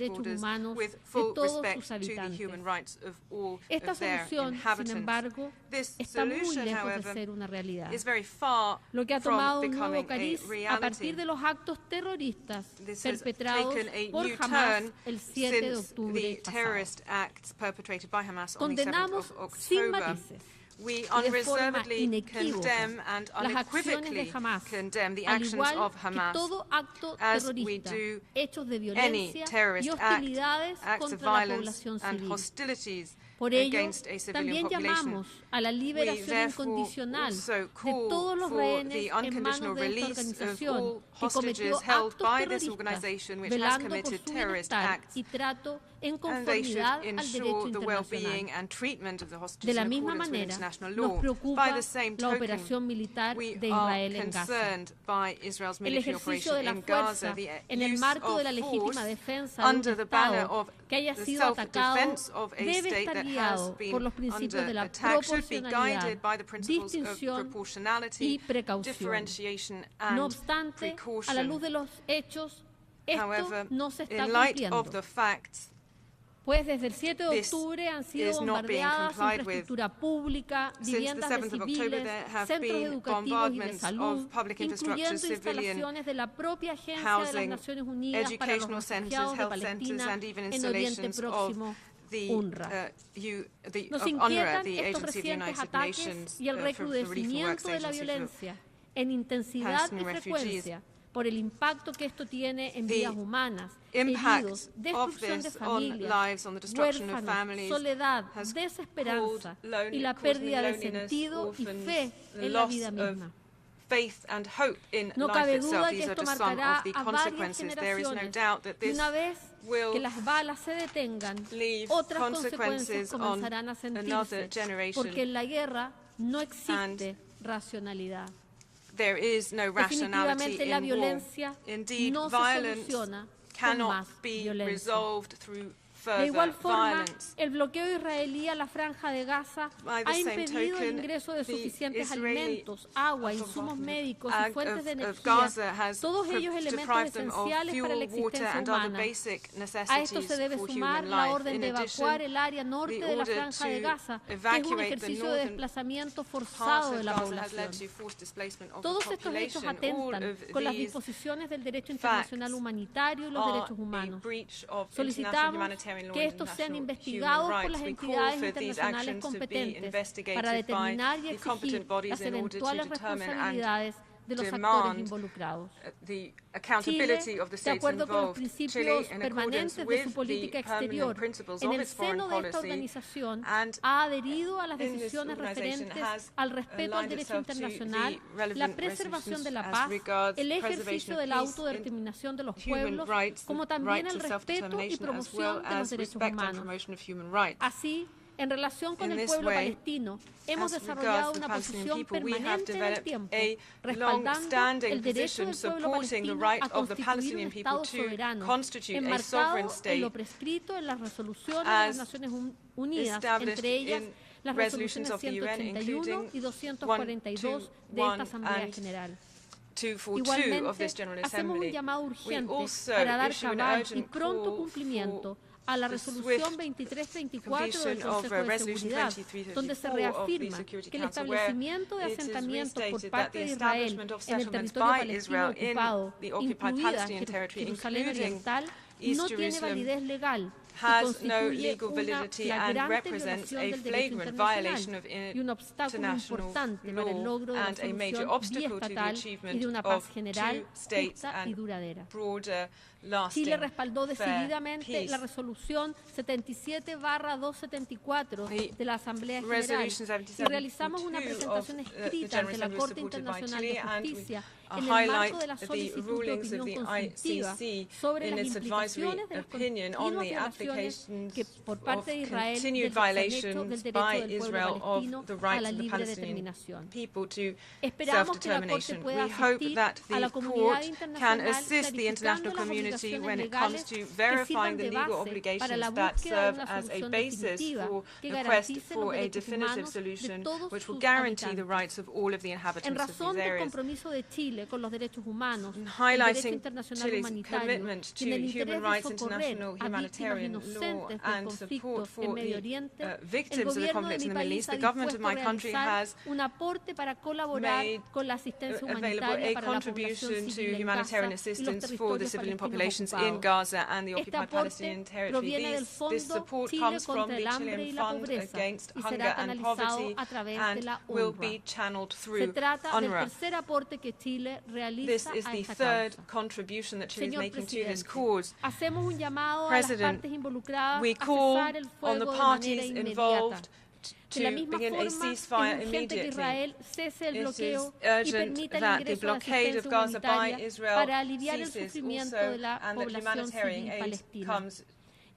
borders with de full todos respect sus to the habitantes. human rights of all Esta of their solución, sin inhabitants. embargo, This está muy solution, lejos de however, ser una realidad. is very far Lo que ha from tomado un nuevo becoming a cariz a partir reality. de los actos terroristas This has perpetrados taken a por new Hamas turn el 7 de since octubre the pasado. terrorist acts perpetrated by Hamas on the 7th Condenamos of sin October. matices We y de forma unreservedly inequívoca condemn and las acciones de unequivocally Hamas, condemn the al actions igual of que Hamas todo acto as we terrorista, do hechos de any violencia terrorist y act, hostilidades acts of contra la violence población and civil. hostilities Por ello, against a civilian también population. llamamos a la We liberación therefore incondicional also de call todos los for rehenes the en manos unconditional de esta release of organización all que cometió hostages held actos by this terroristas, organization which has velando por committed su terrorist bienestar acts, y trato en and they conformidad should al derecho ensure the well-being internacional. and treatment of the De hostages la in misma accordance with manera, international nos law. preocupa By the same la token, operación militar we de are Israel en Gaza. concerned by Israel's El military ejercicio operation de la in Gaza, fuerza the en el use marco de la of legítima force defensa de under un the banner Estado of que haya the sido atacado self-defense of a debe state estar that has guiado por been los principios de under la attack should be proporcionalidad, guided by the principles of distinción y proportionality, precaución. differentiation No and obstante, a la precaution. luz de los hechos, esto However, no se está in light cumpliendo. of the facts, Pues desde el 7 de this octubre han sido is not being bombardeadas complied with. infraestructura pública, Since the viviendas de 7th of October, civiles, there have centros been educativos y de bombardments salud, of public infrastructure, incluyendo civilian instalaciones de la propia Agencia de las housing, Naciones Unidas para los educational centers, refugiados de health centers, Palestina and even en Oriente installations of Próximo, the UNRWA. Nos UNRWA, inquietan the estos Agency of the recientes United ataques Nations y el for relief and works recrudecimiento de la agency for violencia en intensidad Palestinian y refugees. frecuencia por el impacto que esto tiene en The vidas humanas, impact heridos, of destrucción de this on familias, lives, on the destruction of huérfanos, families, soledad, has desesperanza caused y la caused pérdida de loneliness, sentido y orphans, fe the en la loss vida of misma. faith and hope in No life cabe itself. duda que These are esto just some marcará of the a varias consequences. There is no generaciones doubt that y this una vez will que las balas se detengan, leave otras consequences consecuencias comenzarán a on another sentirse, generation. porque en la guerra no existe And racionalidad. There is no rationality Definitivamente la in war. violencia Indeed, no se violence soluciona con cannot más be violencia. resolved through De further igual forma, violence. el bloqueo israelí a la franja de Gaza By the ha same impedido el token, ingreso de the suficientes Israeli alimentos, agua, insumos médicos y act fuentes de of energía, Gaza has todos ellos elementos deprived them of esenciales para la fuel, water, existencia and other humana. basic A esto necessities se debe for sumar human la life. orden In de evacuar addition, el área norte the de la order franja de to Gaza, que es un evacuate the ejercicio de northern desplazamiento part forzado de of la Gaza has led población. to forced displacement of Todos the estos hechos population. All atentan of con las these disposiciones del derecho internacional humanitario y los derechos are a humanos. breach of international Solicitamos humanitarian law que and estos sean international investigados human por las rights. We call entidades for these internacionales actions to be competentes investigated para determinar y by the exigir competent bodies las in order to eventuales determine and responsabilidades de los actores demand involucrados. the accountability Chile, of the de states acuerdo con los involved. principios Chile, in accordance permanentes de with su the política permanent exterior, principles en of el its foreign seno de esta policy, organización and ha adherido a las in this decisiones organization referentes has al respeto al aligned derecho itself to internacional, the relevant la preservación de la resolutions paz, as regards el preservation ejercicio of de la peace, autodeterminación de los human pueblos, rights, como the también right el to respeto y self-determination, as well promoción de los as derechos respect and humanos. promotion of human rights. Así, en relación con In el this pueblo way, palestino, hemos as desarrollado regards the una Palestinian posición people, we have permanente en el developed tiempo, a respaldando long-standing el derecho position del pueblo supporting the palestino right a of the constituir un Palestinian people Estado to soberano, constitute a enmarcado sovereign en state lo prescrito en las resoluciones de as las Naciones Unidas, established entre ellas in las resolutions resoluciones of the UN, 181 y 242 de 121 esta Asamblea and General. 242 of this Igualmente, General hacemos un Assembly. llamado We urgente also para dar issue an cabal y urgent pronto call cumplimiento for a la the resolución swift 2334 del completion of Consejo de Resolution Seguridad, 2334 donde se of the reafirma Security que el Council, where establecimiento de it is asentamientos por restated parte that the de Israel establishment of en el settlements territorio by palestino Israel in ocupado, the Occupied incluida Palestinian Territory, Jerusalén including Oriental, East no tiene Jerusalem, validez legal y has no constituye legal una validity and flagrante represents violación a del derecho flagrant violation internacional of y un obstáculo international importante para el law logro de la and a major solución obstacle to the biestatal y achievement de una paz of general, two states justa y and duradera. broader, lasting, Chile respaldó fair decididamente peace. la resolución 77/274 de la Asamblea General Resolution y realizamos una 77 presentación of the escrita General ante la Assembly Corte supported by Internacional Chile, de and we Justicia en el highlight marco de la the solicitud de rulings of opinión the consultiva ICC sobre in las its advisory implicaciones de las opinion on continuas the violaciones applications que por parte de of Israel continued del derecho violations del by pueblo Israel palestino of the a rights la of the libre Palestinian determinación. people to Esperamos que la Corte self-determination. pueda We hope asistir that a la the comunidad court can internacional assist the international clarificando las community obligaciones when it legales comes to que verifying sirvan the de legal base obligations para la that búsqueda de serve una as a solución basis definitiva for que the quest garantice for los a derechos definitive humanos de solution todos which will sus guarantee the habitantes. rights of all of the En inhabitants of razón these del areas. compromiso de Chile Chile con los derechos humanos, el derecho highlighting internacional Chile's humanitario commitment y en el to interés human de rights, socorrer international a víctimas humanitarian law, inocentes del and conflicto support en for Medio the Oriente, el victims of the gobierno de conflict mi in the Middle país East, ha the government of dispuesto my a country realizar has un aporte para colaborar made con la asistencia available humanitaria a para la población contribution to civil en humanitarian Gaza y los assistance for the territorios civilian palestinos populations in ocupados. Gaza and the Este Occupied Palestinian aporte Territory. proviene del This Fondo support Chile comes from contra the el hambre Chilean y la Fund Pobreza against y hunger será and canalizado poverty a través de and la will UNRWA. be channeled Se through trata del UNRWA. tercer aporte que Chile This realiza is a the esta third causa. contribution that Chile is Señor making to this Presidente, cause. hacemos un llamado a las President, partes involucradas we a call cesar el on the fuego de manera parties inmediata. involved De la to misma begin a forma, ceasefire es urgente que immediately. Israel cese el It bloqueo is y urgent permita el that the ingreso de blockade of asistencia Gaza by humanitaria Israel para aliviar el ceases sufrimiento also, de la and that población humanitarian civil aid palestina. comes to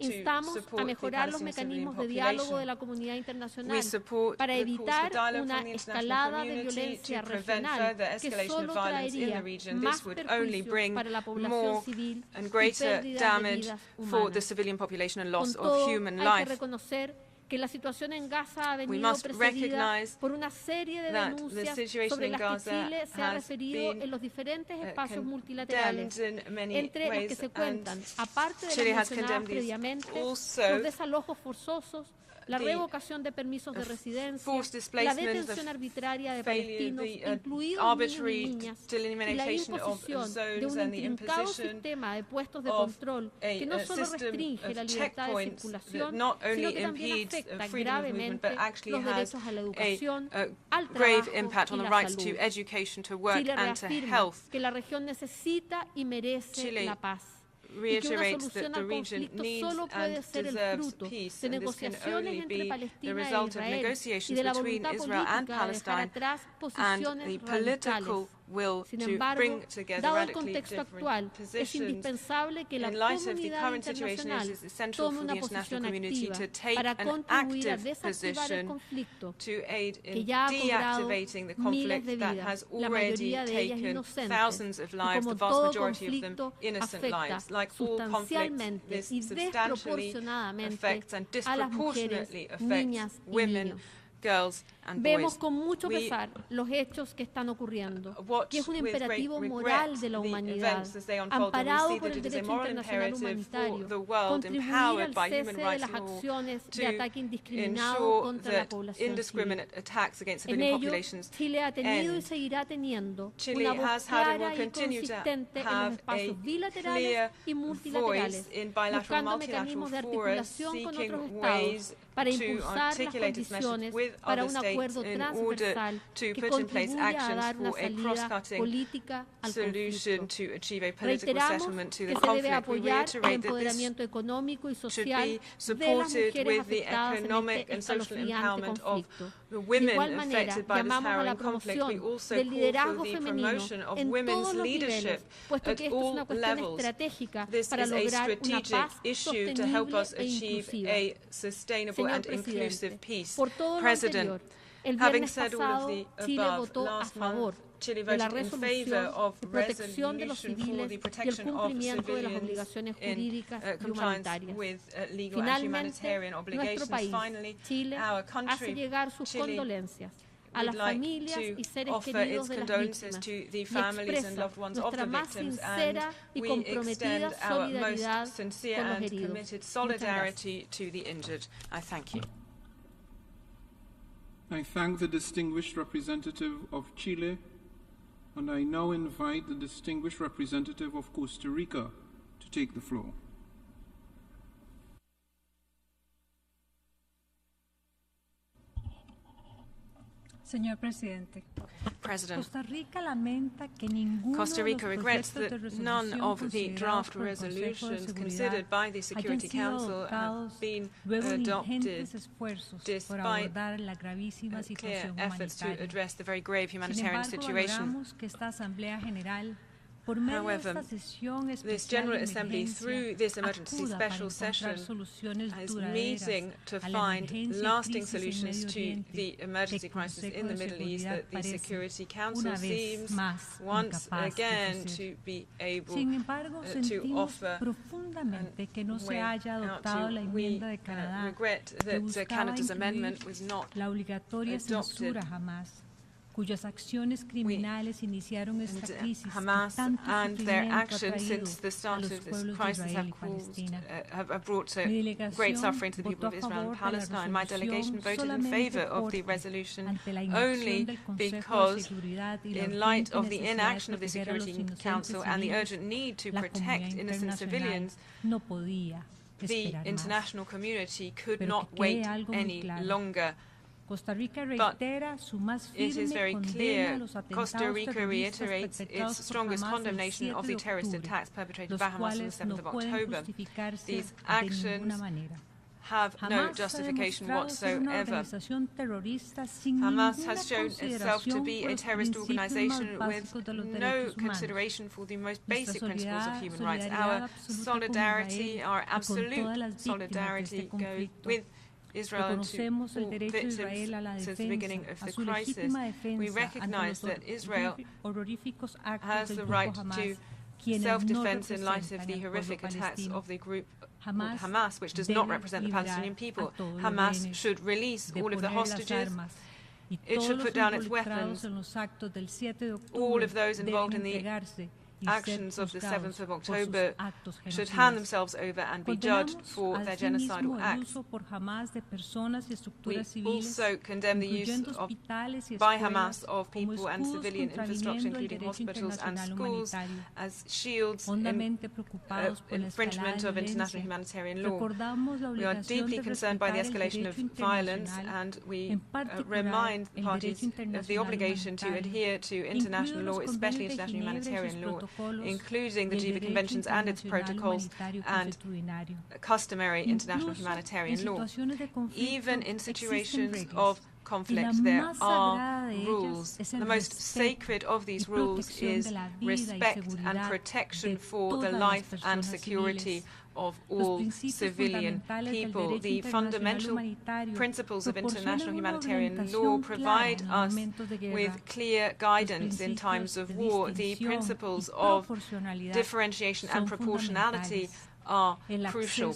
Instamos a support the mejorar los Palestinian civilian mecanismos de diálogo de population. la comunidad We internacional support para the calls evitar for dialogue una from the international escalada de community violencia to prevent regional further que escalation solo of violence in traería the region. más This would only perjuicios bring para la población more civil and y greater pérdida de damage vidas for the humanas. civilian population and Con loss of todo, human hay que life. reconocer que la situación en Gaza ha We venido must precedida recognize por una serie de that the denuncias situation sobre in las que Gaza Chile se ha has referido been en los diferentes espacios condemned multilaterales, in many entre las que ways, se and cuentan, aparte de Chile las has mencionadas condemned these previamente, also, los desalojos forzosos, la the revocación de permisos de residencia, forced la displacement, detención arbitraria de failure, palestinos, the incluidos niños y arbitrary niñas, y la delimitation of imposición de zones un and the intrincado imposition sistema de puestos de of control que no a solo system restringe of la libertad de checkpoints that circulación, not sino only que también impedes afecta freedom of movement, gravemente but actually los has derechos a la educación, a al grave trabajo impact on y the la rights to salud. education, to work, Chile and to reafirma health. que la región necesita y merece Chile la paz, y que una Reiterates that solución the al region conflicto needs solo puede and ser el deserves fruto peace, de and this can negociaciones only entre be the Palestina e result of Israel y negotiations de la between voluntad Israel and política de dejar Palestine atrás and posiciones the political radicales. will Sin to embargo, bring together dado el radically contexto different actual, es positions. indispensable que la In light of the comunidad current situation, it internacional is essential tome for una the international posición community activa to take para an contribuir a active desactivar el position conflicto to aid que in ya ha cobrado deactivating the miles conflict de that vidas, has la already mayoría de ellas taken inocentes, thousands of y lives, como the vast todo majority of them conflicto innocent afecta lives. Like all conflicts, sustancialmente this y substantially desproporcionadamente affects and a las mujeres, disproportionately niñas affects y women, niños. girls and Vemos boys. con mucho We pesar los hechos que están ocurriendo, watch y es un with great imperativo regret moral de la the humanidad, events as they unfold, and we amparado see por that el it is a derecho moral internacional imperative for humanitario, the world, contribuir empowered al by cese human de rights las law, acciones de to ataque indiscriminado ensure contra la that población civil. indiscriminate attacks against En civilian ello, populations Chile ha tenido y end. seguirá teniendo Chile una voz has had and clara will y continue to consistente en los have a espacios bilaterales clear y multilaterales, voice in bilateral buscando multilateral mecanismos de forums, articulación con seeking otros ways estados para to impulsar las articulate its message condiciones with para other un states acuerdo in order transversal to que put in place contribuya a actions dar una for a salida cross-cutting política al solution conflicto. to achieve a political Reiteramos settlement to que the se debe conflict. We apoyar el reiterate that this empoderamiento económico y should social be de las supported mujeres with the afectadas en economic este and social escalofriante empowerment of conflicto. the De women igual manera, affected by this llamamos a la harrowing conflict. We promoción also del call liderazgo for the femenino promotion of en women's todos los leadership niveles, puesto at que esto es una all cuestión levels. estratégica This para is a lograr una strategic paz issue to help sostenible us e achieve inclusiva. a sustainable Señor and inclusive Presidente, peace. por todo lo President, anterior, el having viernes said all pasado, of the Chile above, votó a last favor month Chile de la voted in favor resolución of de protección de los resolution for civiles the y el protection of cumplimiento de las civilians obligaciones in jurídicas y compliance humanitarias. with legal and Finalmente, humanitarian nuestro obligations. país, Finally, Chile, our hace country, llegar sus Chile, condolencias a would las like familias y to seres offer queridos its de las condolences víctimas to the y families and expresa loved ones of nuestra the más victims, and sincera y we comprometida extend our solidaridad most sincere con los and heridos. committed Muchas gracias. solidarity to the injured. I thank you. I thank the distinguished representative of Chile, and I now invite the distinguished representative of Costa Rica to take the floor. Señor Presidente, President, Costa Rica lamenta que ninguno Costa Rica de los regrets proyectos de that none resolución of the considerados draft por el Consejo de resolutions Seguridad considered by the Security hayan sido Council have adoptados been luego de adopted ingentes esfuerzos por despite abordar la gravísima clear situación efforts to humanitaria. address the very grave Sin humanitarian embargo, situation. valoramos que esta Asamblea General, por medio de However, esta sesión this especial General de Assembly, emergencia, through this emergency acuda para special encontrar session, soluciones is duraderas meeting to a la find emergencia y lasting crisis en solutions Medio to Oriente, the emergency que el crisis Consejo in the de Middle East Seguridad that the parece Security Council una vez seems más once incapaz de again ofrecer. to be able Sin embargo, to sentimos offer profundamente que no se way haya out adoptado to. la We enmienda de Canadá regret que that buscaba Canada's incluir amendment was not la obligatoria adopted censura jamás, cuyas acciones criminales iniciaron esta crisis, Hamas tanto and their sufrimiento ha actions traído since the a start los of this pueblos de crisis Israel have y caused, Palestina. have brought so Mi great delegación suffering to the people votó of a Israel and favor de la Palestine. My delegation resolución voted in solamente favor of the porque, resolution ante la only inacción del Consejo de because, Seguridad y la in light urgente of the necesidad inaction de of the proteger a los Security inocentes Council and the civiles, urgent need to la protect comunidad innocent internacional civilians, no podía the esperar más. international community could Pero not que quede wait algo muy any claro. longer. Costa Rica But reitera su más it is firme very condena a clear los atentados Costa Rica terroristas reiterates perpetrados its por strongest Hamas el condemnation 7 of de the terrorist octubre, attacks perpetrated los by Hamas on the cuales 7th no of pueden October. justificarse These de actions ninguna manera. have no Hamas justification ha demostrado ser una whatsoever. organización terrorista sin Hamas ninguna has shown itself to consideración be por a los terrorist principios organization más with básicos de los no derechos humanos. consideration for the most Nuestra basic principles of human rights. solidaridad Our absoluta con solidarity, Israel our y con absolute todas las víctimas de solidarity este goes conflicto. with Israel and to Reconocemos el all derecho de victims Israel a la since the beginning defensa, of a the su crisis. legítima We defensa ante recognize los that Israel horroríficos actos has del the grupo right Hamas, to quienes no self-defense in light of representan the al pueblo horrific attacks palestino. of the group Hamas Hamas, which does not debe represent the liberar Palestinian a people. todos los Hamas rehenes, should release all of the deponer las hostages. armas, y It todos should los put down its involucrados weapons. en los actos del 7 de octubre All of those involved in deben the entregarse y actions ser of the juzgados 7th of por sus October actos should hand genocidas. themselves over and be judged Condenamos for their asimismo genocidal el acts. uso por Hamas de personas y We estructuras civiles, also condemn the use incluyendo of, hospitales y by escuelas, Hamas of como people and escudos civilian infrastructure, contraviniendo el including derecho hospitals and internacional schools, humanitario. as shields in Hondamente preocupados por la escalada infringement de of international violencia, humanitarian law. recordamos la We are obligación deeply de concerned by the respetar el escalation of derecho violence, internacional, and we en particular remind el parties derecho of the internacional obligation to humanitario, adhere to international incluidos law, los especially convenios de international Ginebra y sus humanitarian law, protocolos, including the y el Geneva derecho Conventions and its internacional protocols humanitario and consuetudinario. customary international Incluso humanitarian en law. situaciones de conflicto Even in existen situations reglas, of y la conflict, there más are sagrada de ellas rules. es el The most respeto sacred of these y rules protección is de la vida y respect and seguridad protection de for the todas las life and personas security civiles. of Los all principios civilian fundamentales del people. derecho The internacional fundamental humanitario principles of proporcionan international una humanitarian law orientación provide clara en us momentos de guerra. with clear guidance in times of war. The principles of differentiation and proportionality are crucial.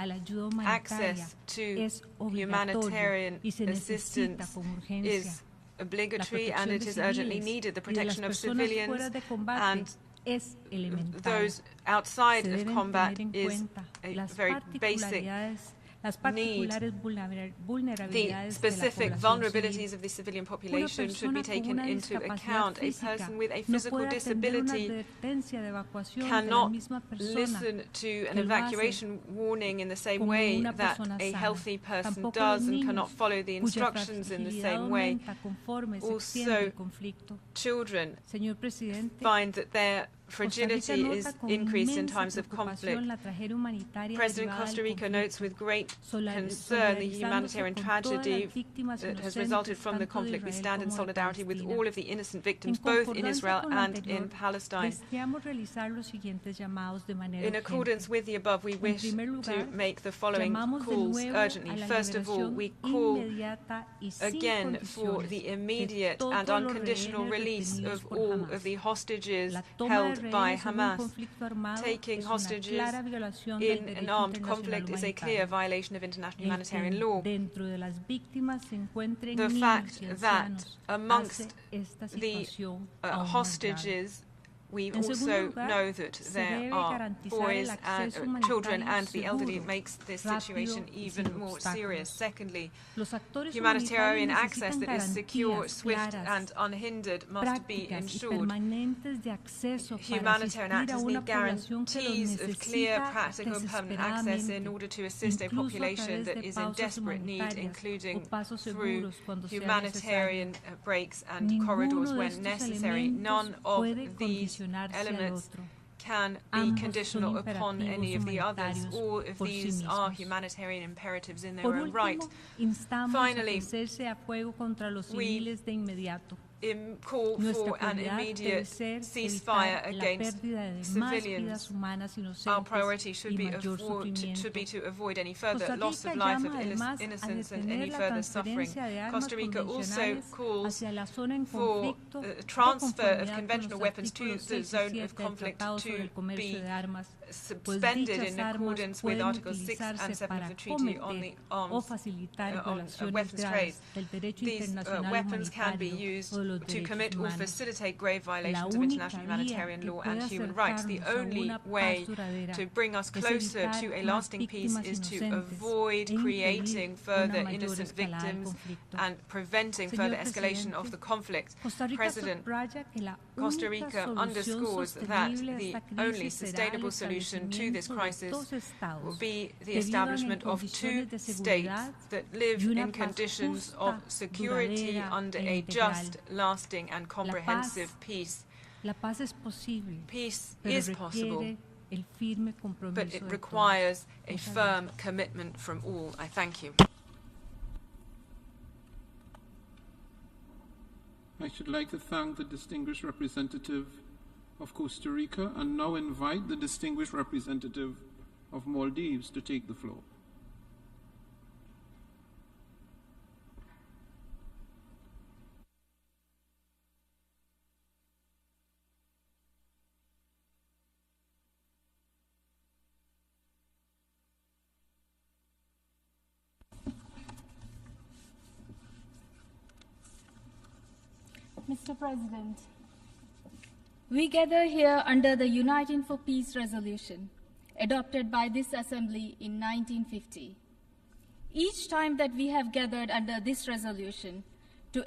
A la ayuda humanitaria Access to es humanitarian obligatorio y se necesita assistance con urgencia. is obligatory and La it is protección de urgently civiles needed. The y de las protection of personas civilians fuera de combate and es elemental. those outside Se of deben combat tener en is cuenta a las very basic particularidades, las need. particulares The vulnerabilidades specific de la población vulnerabilities civil. of the civilian Una population should be persona con taken una into discapacidad account. A física person with a no physical puede atender una disability advertencia de evacuación de la cannot misma persona listen to an que lo hace evacuation warning in the same como way una that persona a sana. healthy person Tampoco does los and niños, cannot follow the cuya instructions in the fragilidad same way. aumenta conforme se Also, extiende el conflicto. Children Señor presidente, find that their Costa Rica fragility nota is con increased in inmensa times of conflict. preocupación la tragedia humanitaria President derivada Costa del Rica notes conflicto, with great concern the solidarizándose humanitarian con todas las tragedy víctimas that has inocentes resulted from the tanto de conflict. We Israel stand in como de solidarity with Palestina. all of the innocent victims, En both in concordancia Israel con lo and anterior, in Palestine. deseamos realizar los siguientes llamados de manera In accordance urgente. with the above, we wish primer to lugar, make the following Llamamos de calls nuevo urgently. a la First of all, liberación we call inmediata y sin again for condiciones the de immediate todos and los unconditional rehenes release detenidos of por all Hamas. of the hostages La toma de held by rehenes en un Hamas. conflicto armado Taking es una hostages clara violación del in an derecho armed internacional conflict is a clear humanitario. violation of international El humanitarian que law. dentro de las víctimas se encuentren The niños fact y that ancianos amongst hace esta the situación aún más grave. hostages, we En segundo also lugar, know that se there debe are garantizar boys el and acceso children humanitario and the elderly. It seguro, makes this rápido situation y even sin more obstáculos. serious. Secondly, Los actores humanitarian humanitarios access necesitan that is secure, garantías swift claras, and unhindered must be prácticas y ensured. permanentes de acceso para Humanitarian asistir a actors una need población que los guarantees of clear, necesita practical and permanent access in desesperadamente, order to assist a incluso a population través that de is in pausas desperate need, humanitarias including o pasos through seguros cuando sea humanitarian necesario. breaks and Ninguno corridors de when estos necessary. elementos None of puede these condicionarse al elements otro. can be Ambos conditional son upon any of the others. imperativos All of por sí these are mismos. humanitarian imperatives in their Por own right. último, instamos Finally, a que cese a fuego contra los we civiles de inmediato. Call Nuestra for an prioridad debe immediate ser ceasefire evitar la against pérdida de más vidas civilians. humanas Our priority inocentes should y be, mayor should be sufrimiento. to avoid any further Costa loss Rica of life of llama además a innocence and detener any la further suffering. transferencia de armas Costa Rica also convencionales calls hacia la zona en for conflicto de transfer of conformidad con conventional los weapons to artículos the 6 y zone 7 of del conflict Tratado sobre to el Comercio be de Armas suspended in accordance with Articles 6 and 7 of the Treaty on the weapons trade. These weapons can be used to commit or facilitate grave violations of international humanitarian law and human rights. The only way to bring us closer to a lasting peace is to avoid creating further innocent victims and preventing further escalation of the conflict. President, Costa Rica underscores that the only sustainable solution to this crisis will be the establishment of two states that live in conditions of security under a just, lasting and comprehensive peace. Peace is possible, but it requires a firm commitment from all. I thank you. I should like to thank the distinguished representative of Costa Rica and now invite the distinguished representative of Maldives to take the floor. Mr. President, we gather here under the Uniting for Peace resolution adopted by this Assembly in 1950. Each time that we have gathered under this resolution to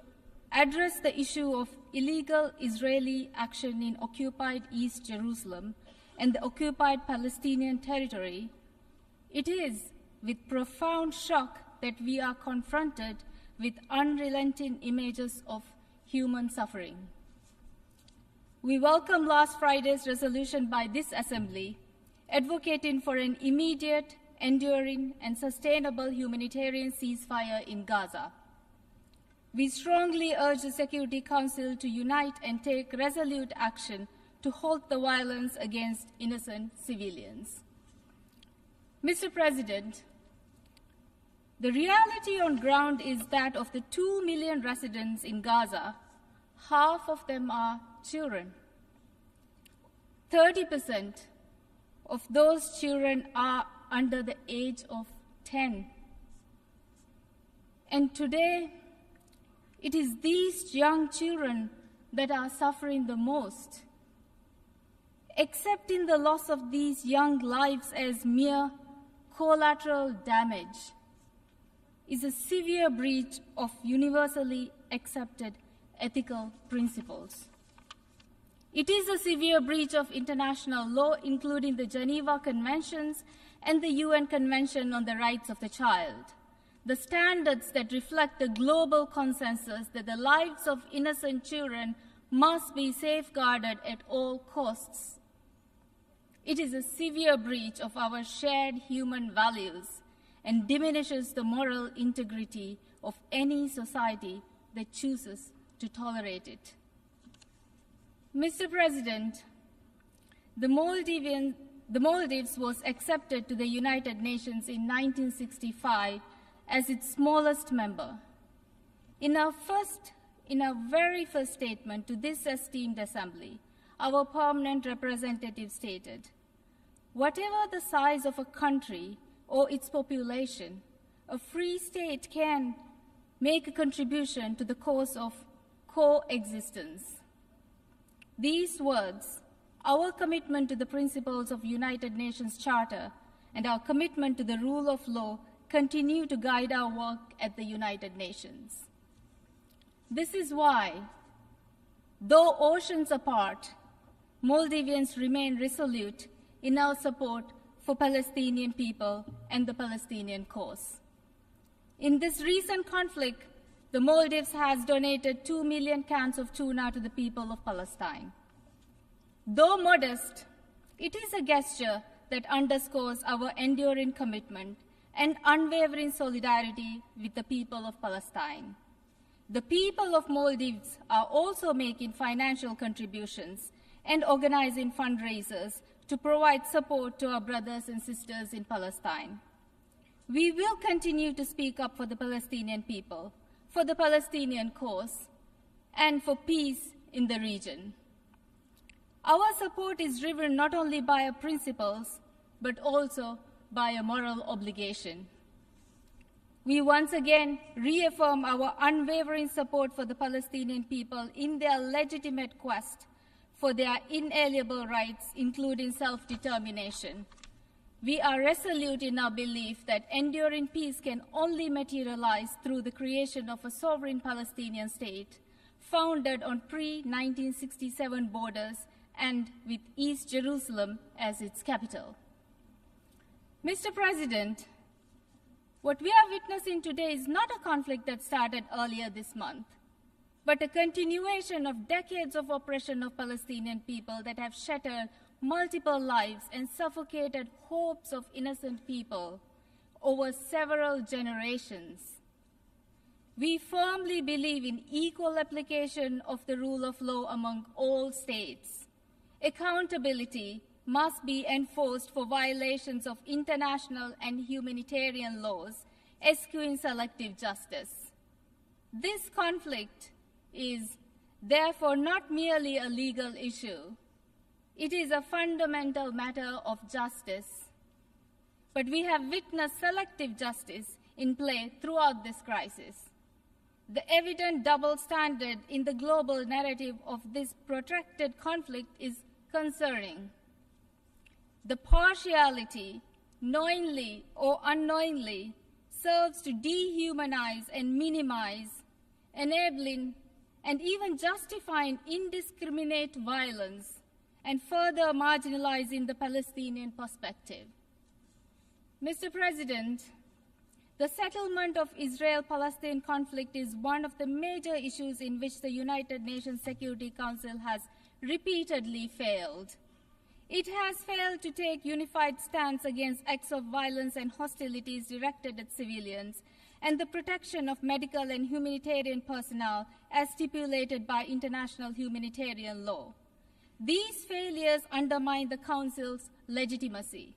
address the issue of illegal Israeli action in occupied East Jerusalem and the occupied Palestinian territory, it is with profound shock that we are confronted with unrelenting images of human suffering. We welcome last Friday's resolution by this Assembly advocating for an immediate, enduring, and sustainable humanitarian ceasefire in Gaza. We strongly urge the Security Council to unite and take resolute action to halt the violence against innocent civilians. Mr. President, the reality on ground is that of the 2 million residents in Gaza, half of them are children. 30% of those children are under the age of 10. And today, it is these young children that are suffering the most. Accepting the loss of these young lives as mere collateral damage is a severe breach of universally accepted ethical principles. It is a severe breach of international law, including the Geneva Conventions and the UN Convention on the Rights of the Child, the standards that reflect the global consensus that the lives of innocent children must be safeguarded at all costs. It is a severe breach of our shared human values and diminishes the moral integrity of any society that chooses to tolerate it. Mr. President, the Maldives was accepted to the United Nations in 1965 as its smallest member. In our very first statement to this esteemed Assembly, our permanent representative stated, "Whatever the size of a country or its population, a free state can make a contribution to the cause of coexistence." These words, our commitment to the principles of United Nations Charter and our commitment to the rule of law continue to guide our work at the United Nations. This is why, though oceans apart, Maldivians remain resolute in our support for Palestinian people and the Palestinian cause. In this recent conflict, the Maldives has donated 2 million cans of tuna to the people of Palestine. Though modest, it is a gesture that underscores our enduring commitment and unwavering solidarity with the people of Palestine. The people of Maldives are also making financial contributions and organizing fundraisers to provide support to our brothers and sisters in Palestine. We will continue to speak up for the Palestinian people, for the Palestinian cause, and for peace in the region. Our support is driven not only by our principles, but also by a moral obligation. We once again reaffirm our unwavering support for the Palestinian people in their legitimate quest for their inalienable rights, including self-determination. We are resolute in our belief that enduring peace can only materialize through the creation of a sovereign Palestinian state founded on pre-1967 borders and with East Jerusalem as its capital. Mr. President, what we are witnessing today is not a conflict that started earlier this month, but a continuation of decades of oppression of Palestinian people that have shattered multiple lives and suffocated hopes of innocent people over several generations. We firmly believe in equal application of the rule of law among all states. Accountability must be enforced for violations of international and humanitarian laws, eschewing selective justice. This conflict is therefore not merely a legal issue. It is a fundamental matter of justice. But we have witnessed selective justice in play throughout this crisis. The evident double standard in the global narrative of this protracted conflict is concerning. The partiality, knowingly or unknowingly, serves to dehumanize and minimize, enabling and even justifying indiscriminate violence and further marginalizing the Palestinian perspective. Mr. President, the settlement of Israel-Palestine conflict is one of the major issues in which the United Nations Security Council has repeatedly failed. It has failed to take unified stance against acts of violence and hostilities directed at civilians and the protection of medical and humanitarian personnel as stipulated by international humanitarian law. These failures undermine the Council's legitimacy.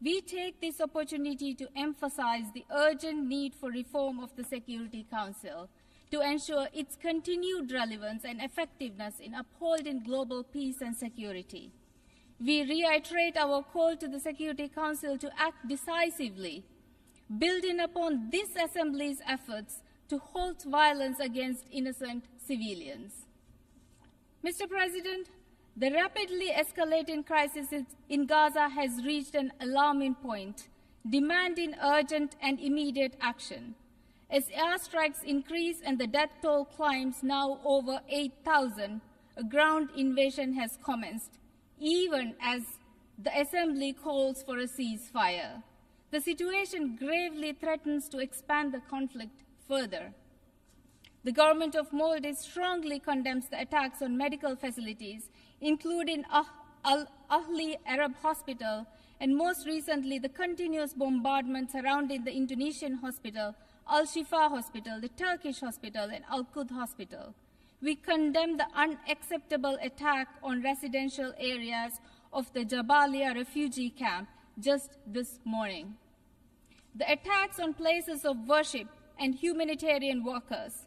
We take this opportunity to emphasize the urgent need for reform of the Security Council to ensure its continued relevance and effectiveness in upholding global peace and security. We reiterate our call to the Security Council to act decisively, building upon this Assembly's efforts to halt violence against innocent civilians. Mr. President, the rapidly escalating crisis in Gaza has reached an alarming point, demanding urgent and immediate action. As airstrikes increase and the death toll climbs now over 8,000, a ground invasion has commenced, even as the Assembly calls for a ceasefire. The situation gravely threatens to expand the conflict further. The government of Maldives strongly condemns the attacks on medical facilities, including Al-Ahli Arab Hospital, and most recently the continuous bombardment surrounding the Indonesian hospital, Al-Shifa Hospital, the Turkish hospital, and Al-Quds Hospital. We condemn the unacceptable attack on residential areas of the Jabalia refugee camp just this morning. The attacks on places of worship and humanitarian workers.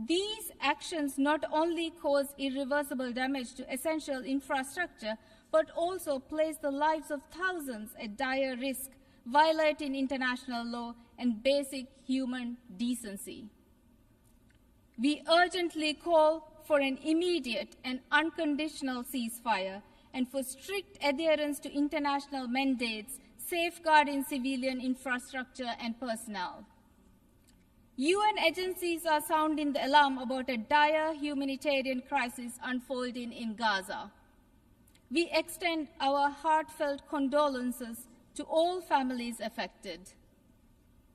These actions not only cause irreversible damage to essential infrastructure, but also place the lives of thousands at dire risk, violating international law and basic human decency. We urgently call for an immediate and unconditional ceasefire and for strict adherence to international mandates safeguarding civilian infrastructure and personnel. UN agencies are sounding the alarm about a dire humanitarian crisis unfolding in Gaza. We extend our heartfelt condolences to all families affected.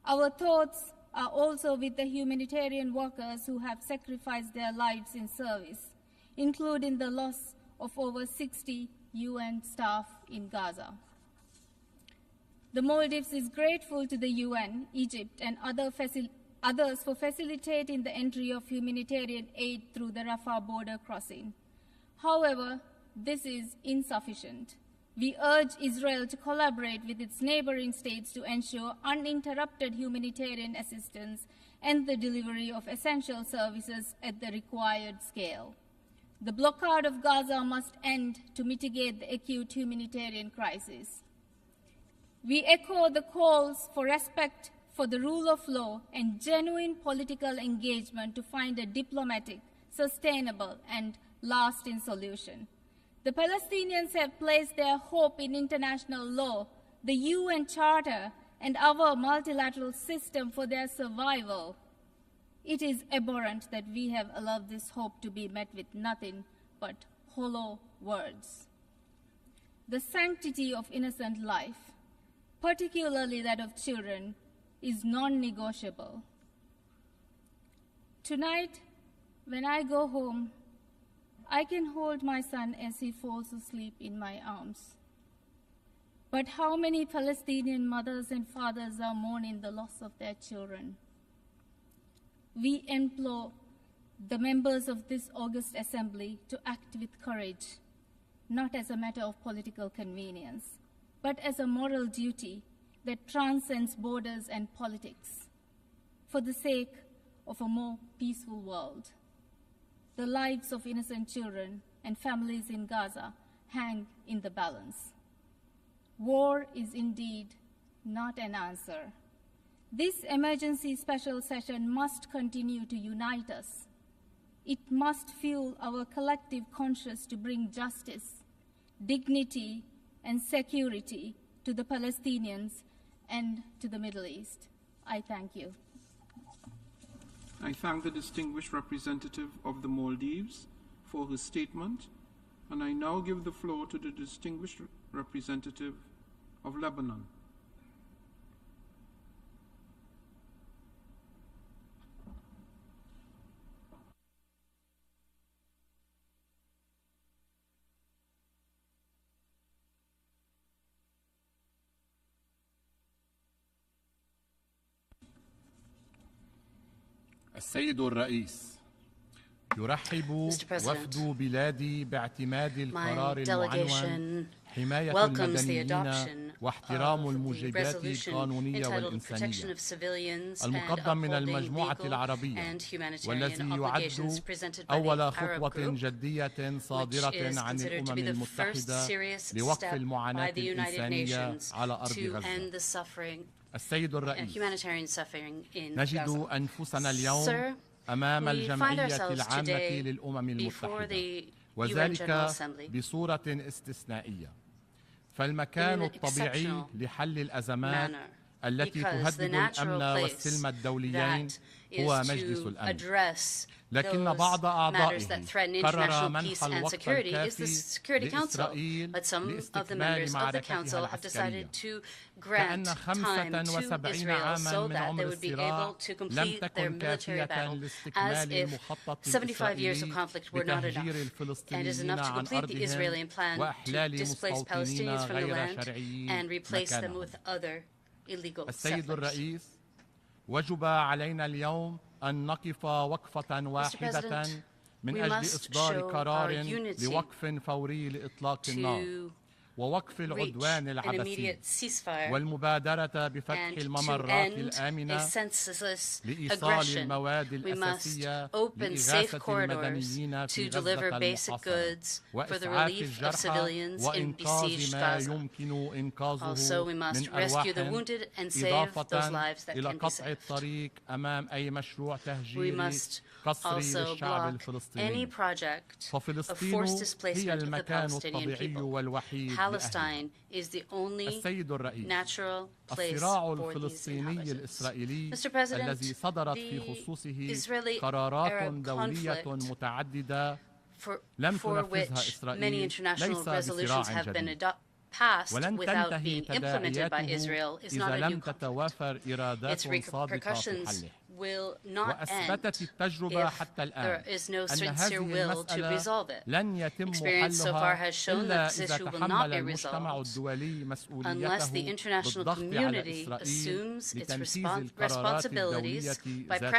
Our thoughts are also with the humanitarian workers who have sacrificed their lives in service, including the loss of over 60 UN staff in Gaza. The Maldives is grateful to the UN, Egypt, and others for facilitating the entry of humanitarian aid through the Rafah border crossing. However, this is insufficient. We urge Israel to collaborate with its neighboring states to ensure uninterrupted humanitarian assistance and the delivery of essential services at the required scale. The blockade of Gaza must end to mitigate the acute humanitarian crisis. We echo the calls for respect for the rule of law and genuine political engagement to find a diplomatic, sustainable, and lasting solution. The Palestinians have placed their hope in international law, the UN Charter, and our multilateral system for their survival. It is abhorrent that we have allowed this hope to be met with nothing but hollow words. The sanctity of innocent life, particularly that of children, is non-negotiable. Tonight, when I go home, I can hold my son as he falls asleep in my arms. But how many Palestinian mothers and fathers are mourning the loss of their children? We implore the members of this august assembly to act with courage, not as a matter of political convenience, but as a moral duty that transcends borders and politics, for the sake of a more peaceful world. The lives of innocent children and families in Gaza hang in the balance. War is indeed not an answer. This emergency special session must continue to unite us. It must fuel our collective conscience to bring justice, dignity, and security to the Palestinians and to the Middle East. I thank you. I thank the distinguished representative of the Maldives for his statement, and I now give the floor to the distinguished representative of Lebanon. السيد الرئيس، يرحب وفد بلادي باعتماد القرار المعنون حماية المدنيين واحترام الموجبات القانونية والإنسانية المقدم من المجموعة العربية، والذي يعد أول خطوة جدية صادرة عن الأمم المتحدة لوقف المعاناة الإنسانية على أرض غزة. السيد الرئيس، نجد أنفسنا اليوم أمام الجمعية العامة للأمم المتحدة، وذلك بصورة استثنائية. فالمكان الطبيعي لحل الأزمات التي تهدد الأمن والسلم الدوليين هو مجلس الأمن، لكن بعض أعضائه قرر منح الوقت الكافي لإسرائيل لاستكمال معركتها العسكرية، كأن 75 عاما من عمر الصراع لم تكن كافية لاستكمال المخطط الإسرائيلي لتهجير الفلسطينيين عن أرضهم وإحلال مستوطنين غير شرعيين مكانهم. السيد الرئيس، وجب علينا اليوم أن نقف وقفة واحدة من أجل إصدار قرار لوقف فوري لإطلاق النار ووقف العدوان العبثي والمبادرة بفتح الممرات الآمنة لإيصال المواد الأساسية لإغاثة المدنيين في غزة المحاصرة وإسعاف الجرحى وإنقاذ ما يمكن إنقاذه من أرواح، إضافة إلى قطع الطريق أمام أي مشروع تهجيري قسري للشعب الفلسطيني. ففلسطين هي المكان الطبيعي والوحيد Palestine is the only natural place الصراع الفلسطيني الإسرائيلي الذي صدرت في خصوصه قرارات دولية متعددة لم تنفذها إسرائيل ليس بصراع جديد، ولن تنتهي تداعياته إذا لم تتوافر إرادات صادقة في حله. وأثبتت التجربة حتى الآن أن هذه المسألة لن يتم حلها إلا إذا تحمل المجتمع الدولي مسؤوليته بالضغط على إسرائيل لتنفيذ القرارات الدولية ذات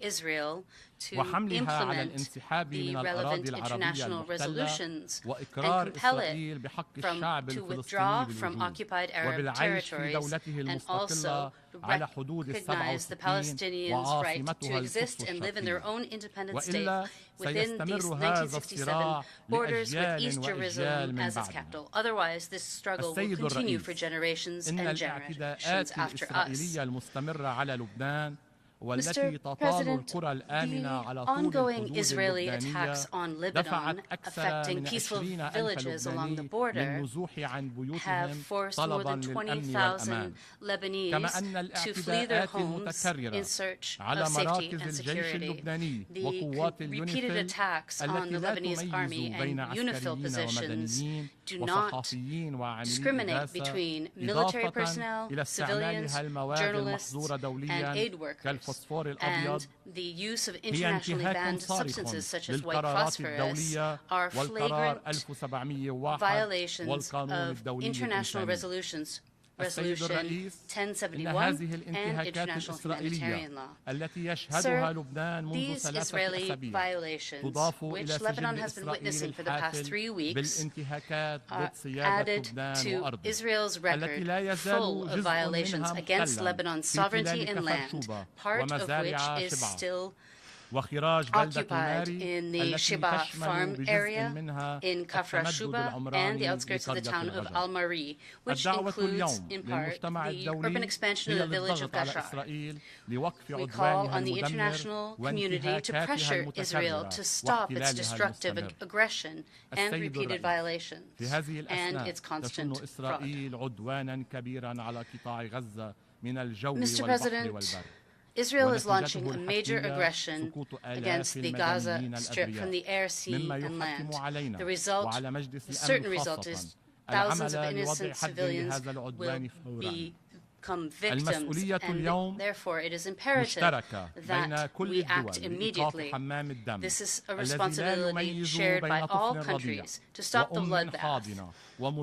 الصلة وحملها على الانسحاب من الأراضي العربية المحتلة وإقرار إسرائيل بحق الشعب الفلسطيني بالوجود وبالعيش في دولته المستقلة على حدود 67 right to exist and live in their own independent state within these 1967 borders with East Jerusalem as its capital. Otherwise, this struggle will continue for generations and generations after us. Mr. President, the ongoing Israeli attacks on Lebanon affecting peaceful villages along the border have forced more than 20,000 Lebanese to flee their homes in search of safety and security. The repeated attacks on the Lebanese army and UNIFIL positions do not discriminate between military personnel, civilians, journalists, and aid workers. And the use of internationally banned substances such as white phosphorus are flagrant violations of international resolutions, Resolution 1071 and international humanitarian law. Sir, these Israeli violations, which Lebanon has been witnessing for the past 3 weeks, are added to Israel's record full of violations against Lebanon's sovereignty and land, part of which is still occupied in the Shiba farm area in Kafra Shuba and the outskirts of the town of Al-Mari, which includes, in part, the urban expansion of the village of Gaza. We call on the international community to pressure Israel to stop its destructive aggression and repeated violations and its constant fraud. Mr. President, Israel is launching a major aggression against the Gaza Strip from the air, sea, and land. The certain result is thousands of innocent civilians will become victims, and therefore it is imperative that we act immediately. This is a responsibility shared by all countries to stop the bloodbath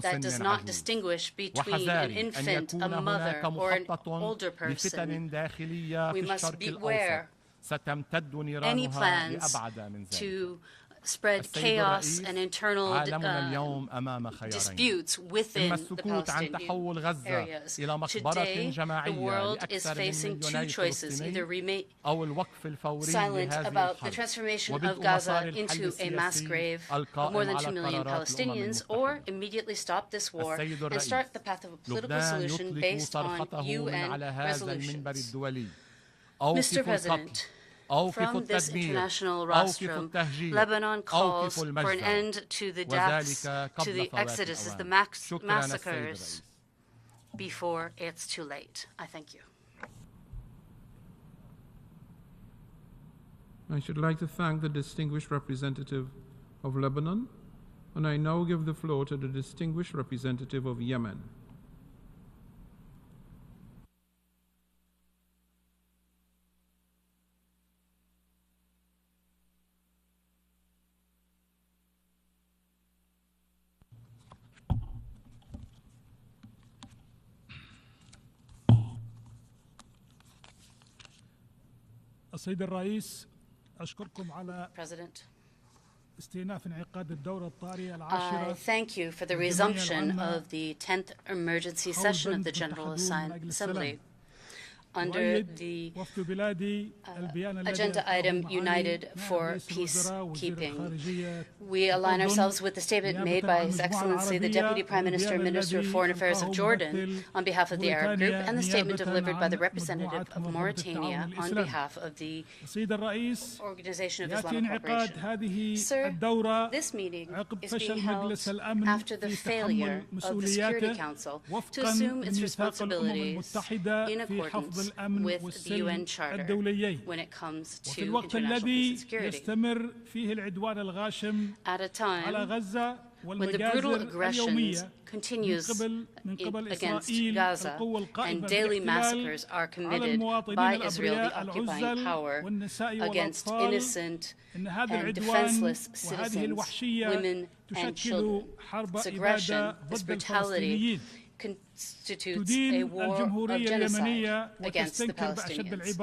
that does not distinguish between an infant, a mother, or an older person. We must beware any plans to spread chaos and internal disputes within the Palestinian areas. Today, the world is facing two choices: either remain silent about the transformation of Gaza into a mass grave of more than 2 million Palestinians, or immediately stop this war and start the path of a political solution based on UN resolutions. Mr. President, from this international rostrum, Lebanon calls for an end to the deaths, to the exoduses, the massacres, before it's too late. I thank you. I should like to thank the distinguished representative of Lebanon, and I now give the floor to the distinguished representative of Yemen. السيد الرئيس أشكركم على استئناف انعقاد الدورة الطارئة العاشرة. I thank you for the resumption of the 10th emergency session of the General Assembly. Under the agenda item United for Peacekeeping, we align ourselves with the statement made by His Excellency the Deputy Prime Minister and Minister of Foreign Affairs of Jordan on behalf of the Arab Group, and the statement delivered by the representative of Mauritania on behalf of the Organization of Islamic Cooperation. Sir, this meeting is being held after the failure of the Security Council to assume its responsibilities in accordance with the UN Charter when it comes to international peace and security. At a time when the brutal aggressions continues against Gaza and daily massacres are committed by Israel, the occupying power, against innocent and defenseless citizens, women and children. This aggression, this brutality, constitutes a war of genocide against the Palestinians.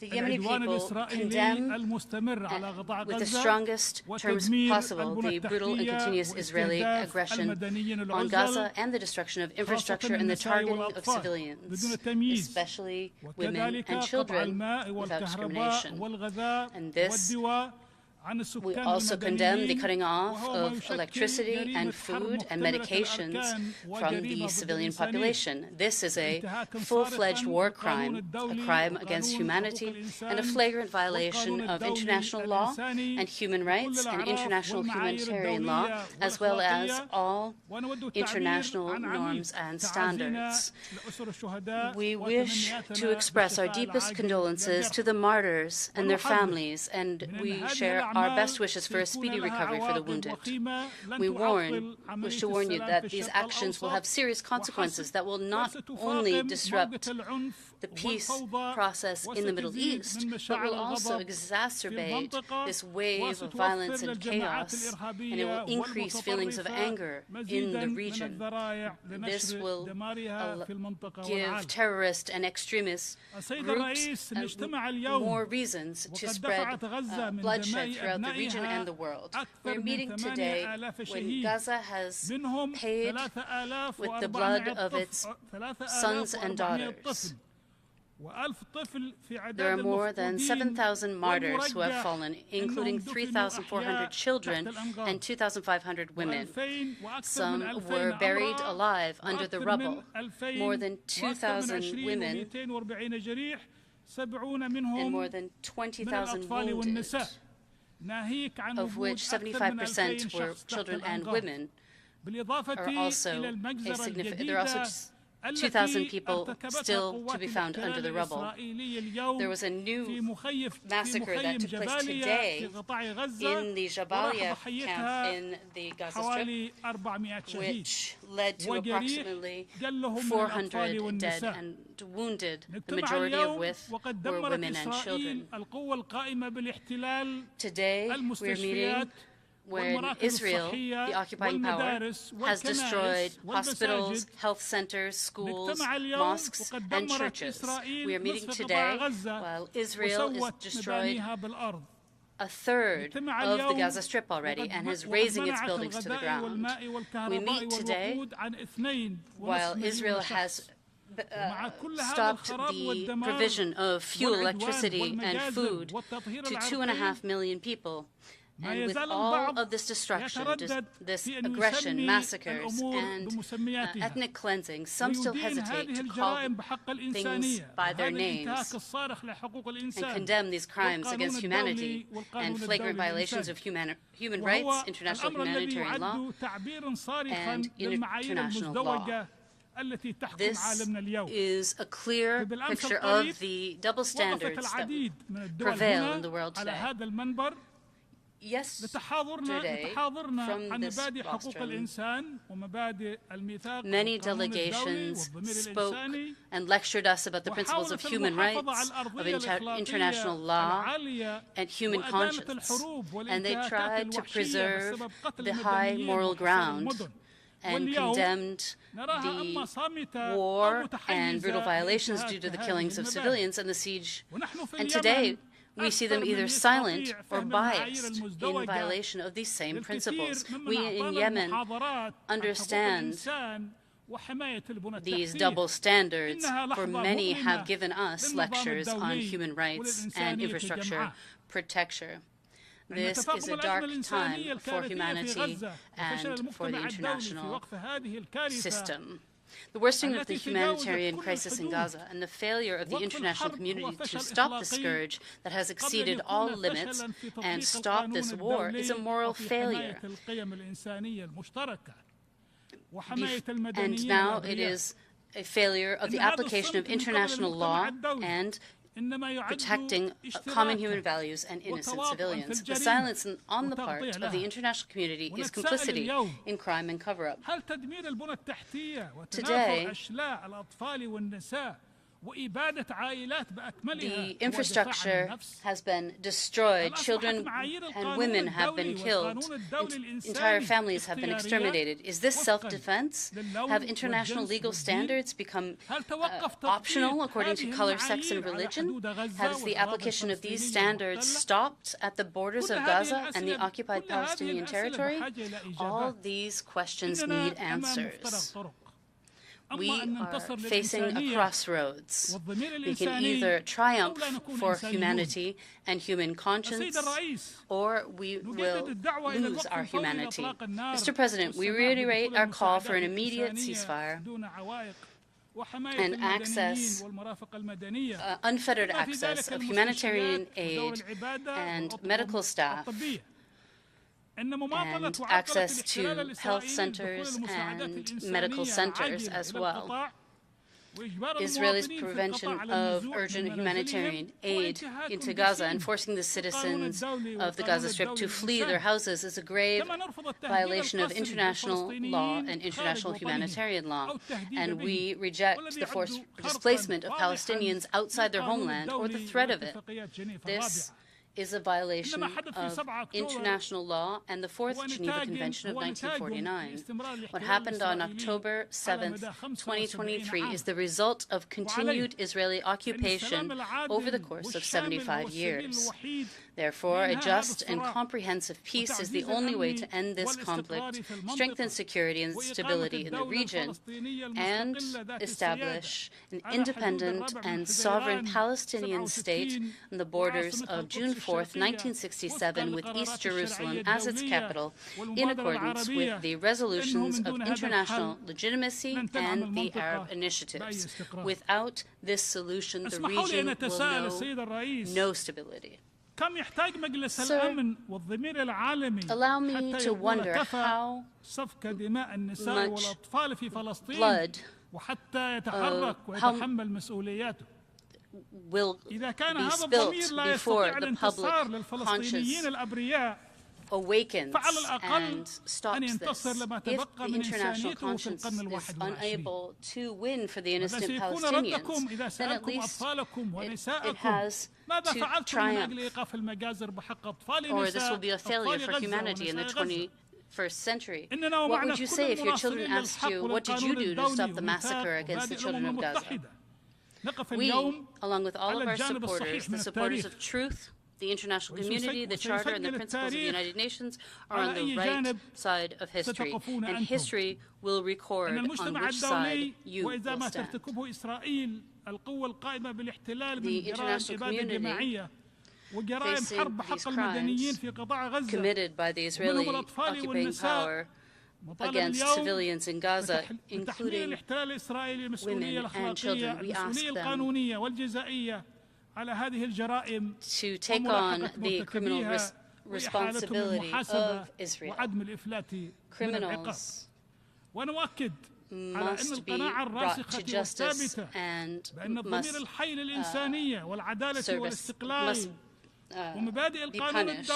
The Yemeni people condemn with the strongest terms possible the brutal and continuous Israeli aggression on Gaza and the destruction of infrastructure and the targeting of civilians, especially women and children, without discrimination. And this, we also condemn the cutting off of electricity and food and medications from the civilian population. This is a full-fledged war crime, a crime against humanity, and a flagrant violation of international law and human rights and international humanitarian law, as well as all international norms and standards. We wish to express our deepest condolences to the martyrs and their families, and we share our best wishes for a speedy recovery for the wounded. We wish to warn you that these actions will have serious consequences that will not only disrupt the peace process in the Middle East, but will also exacerbate this wave of violence and chaos, and it will increase feelings of anger in the region. This will give terrorist and extremist groups more reasons to spread bloodshed throughout the region and the world. We're meeting today when Gaza has paid with the blood of its sons and daughters. There are more than 7,000 martyrs who have fallen, including 3,400 children and 2,500 women. Some were buried alive under the rubble. More than 2,000 women and more than 20,000 wounded, of which 75% were children and women, are also a significant. There are also 2,000 people still to be found under the rubble. There was a new massacre that took place today in the Jabalia camp in the Gaza Strip, which led to approximately 400 dead and wounded, the majority of which were women and children. Today, we're meeting when Israel, the occupying power, has destroyed hospitals, health centers, schools, mosques, and churches. We are meeting today while Israel is destroyed a third of the Gaza Strip already and is razing its buildings to the ground. We meet today while Israel has stopped the provision of fuel, electricity, and food to 2.5 million people. And with all of this destruction, this aggression, massacres, and ethnic cleansing, some still hesitate to call things by their names and condemn these crimes against humanity and flagrant violations of human rights, international humanitarian law, and international law. This is a clear picture of the double standards that prevail in the world today. Yesterday, from this rostrum, many delegations spoke and lectured us about the principles of human rights, of international law, and human conscience, and they tried to preserve the high moral ground and condemned the war and brutal violations due to the killings of civilians and the siege. And today, we see them either silent or biased in violation of these same principles. We in Yemen understand these double standards, for many have given us lectures on human rights and infrastructure protection. This is a dark time for humanity and for the international system. The worsening of the humanitarian crisis in Gaza and the failure of the international community to stop the scourge that has exceeded all limits and stop this war is a moral failure. And now it is a failure of the application of international law and protecting common human values and innocent civilians. The silence on the part of the international community is complicity in crime and cover-up. Today, The infrastructure has been destroyed. Children and women have been killed. Entire families have been exterminated. Is this self-defense? Have international legal standards become optional according to color, sex, and religion? Has the application of these standards stopped at the borders of Gaza and the occupied Palestinian territory? All these questions need answers. We are facing a crossroads. We can either triumph for humanity and human conscience, or we will lose our humanity. Mr. President, we reiterate our call for an immediate ceasefire and unfettered access of humanitarian aid and medical staff, and access to health centers and medical centers as well. Israel's prevention of urgent humanitarian aid into Gaza and forcing the citizens of the Gaza Strip to flee their houses is a grave violation of international law and international humanitarian law. And we reject the forced displacement of Palestinians outside their homeland or the threat of it. This is a violation of international law and the Fourth Geneva Convention of 1949. What happened on October 7th, 2023 is the result of continued Israeli occupation over the course of 75 years. Therefore, a just and comprehensive peace is the only way to end this conflict, strengthen security and stability in the region, and establish an independent and sovereign Palestinian state on the borders of June 4th, 1967, with East Jerusalem as its capital, in accordance with the resolutions of international legitimacy and the Arab initiatives. Without this solution, the region will know no stability. Sir, allow me to wonder how much blood will be spilled before the public conscience awakens and stops this. If the international conscience is unable to win for the innocent Palestinians, then at least it has to triumph, or this will be a failure for humanity in the 21st century. What would you say if your children asked you, what did you do to stop the massacre against the children of Gaza? We, along with all of our supporters, the supporters of truth, the international community, the Charter, and the principles of the United Nations, are on the right side of history, and history will record on which side you will stand. The international community, facing these crimes committed by the Israeli occupying power against civilians in Gaza, including women and children, we ask them to take on the criminal responsibility of Israel. Criminals must be brought to justice and must be punished.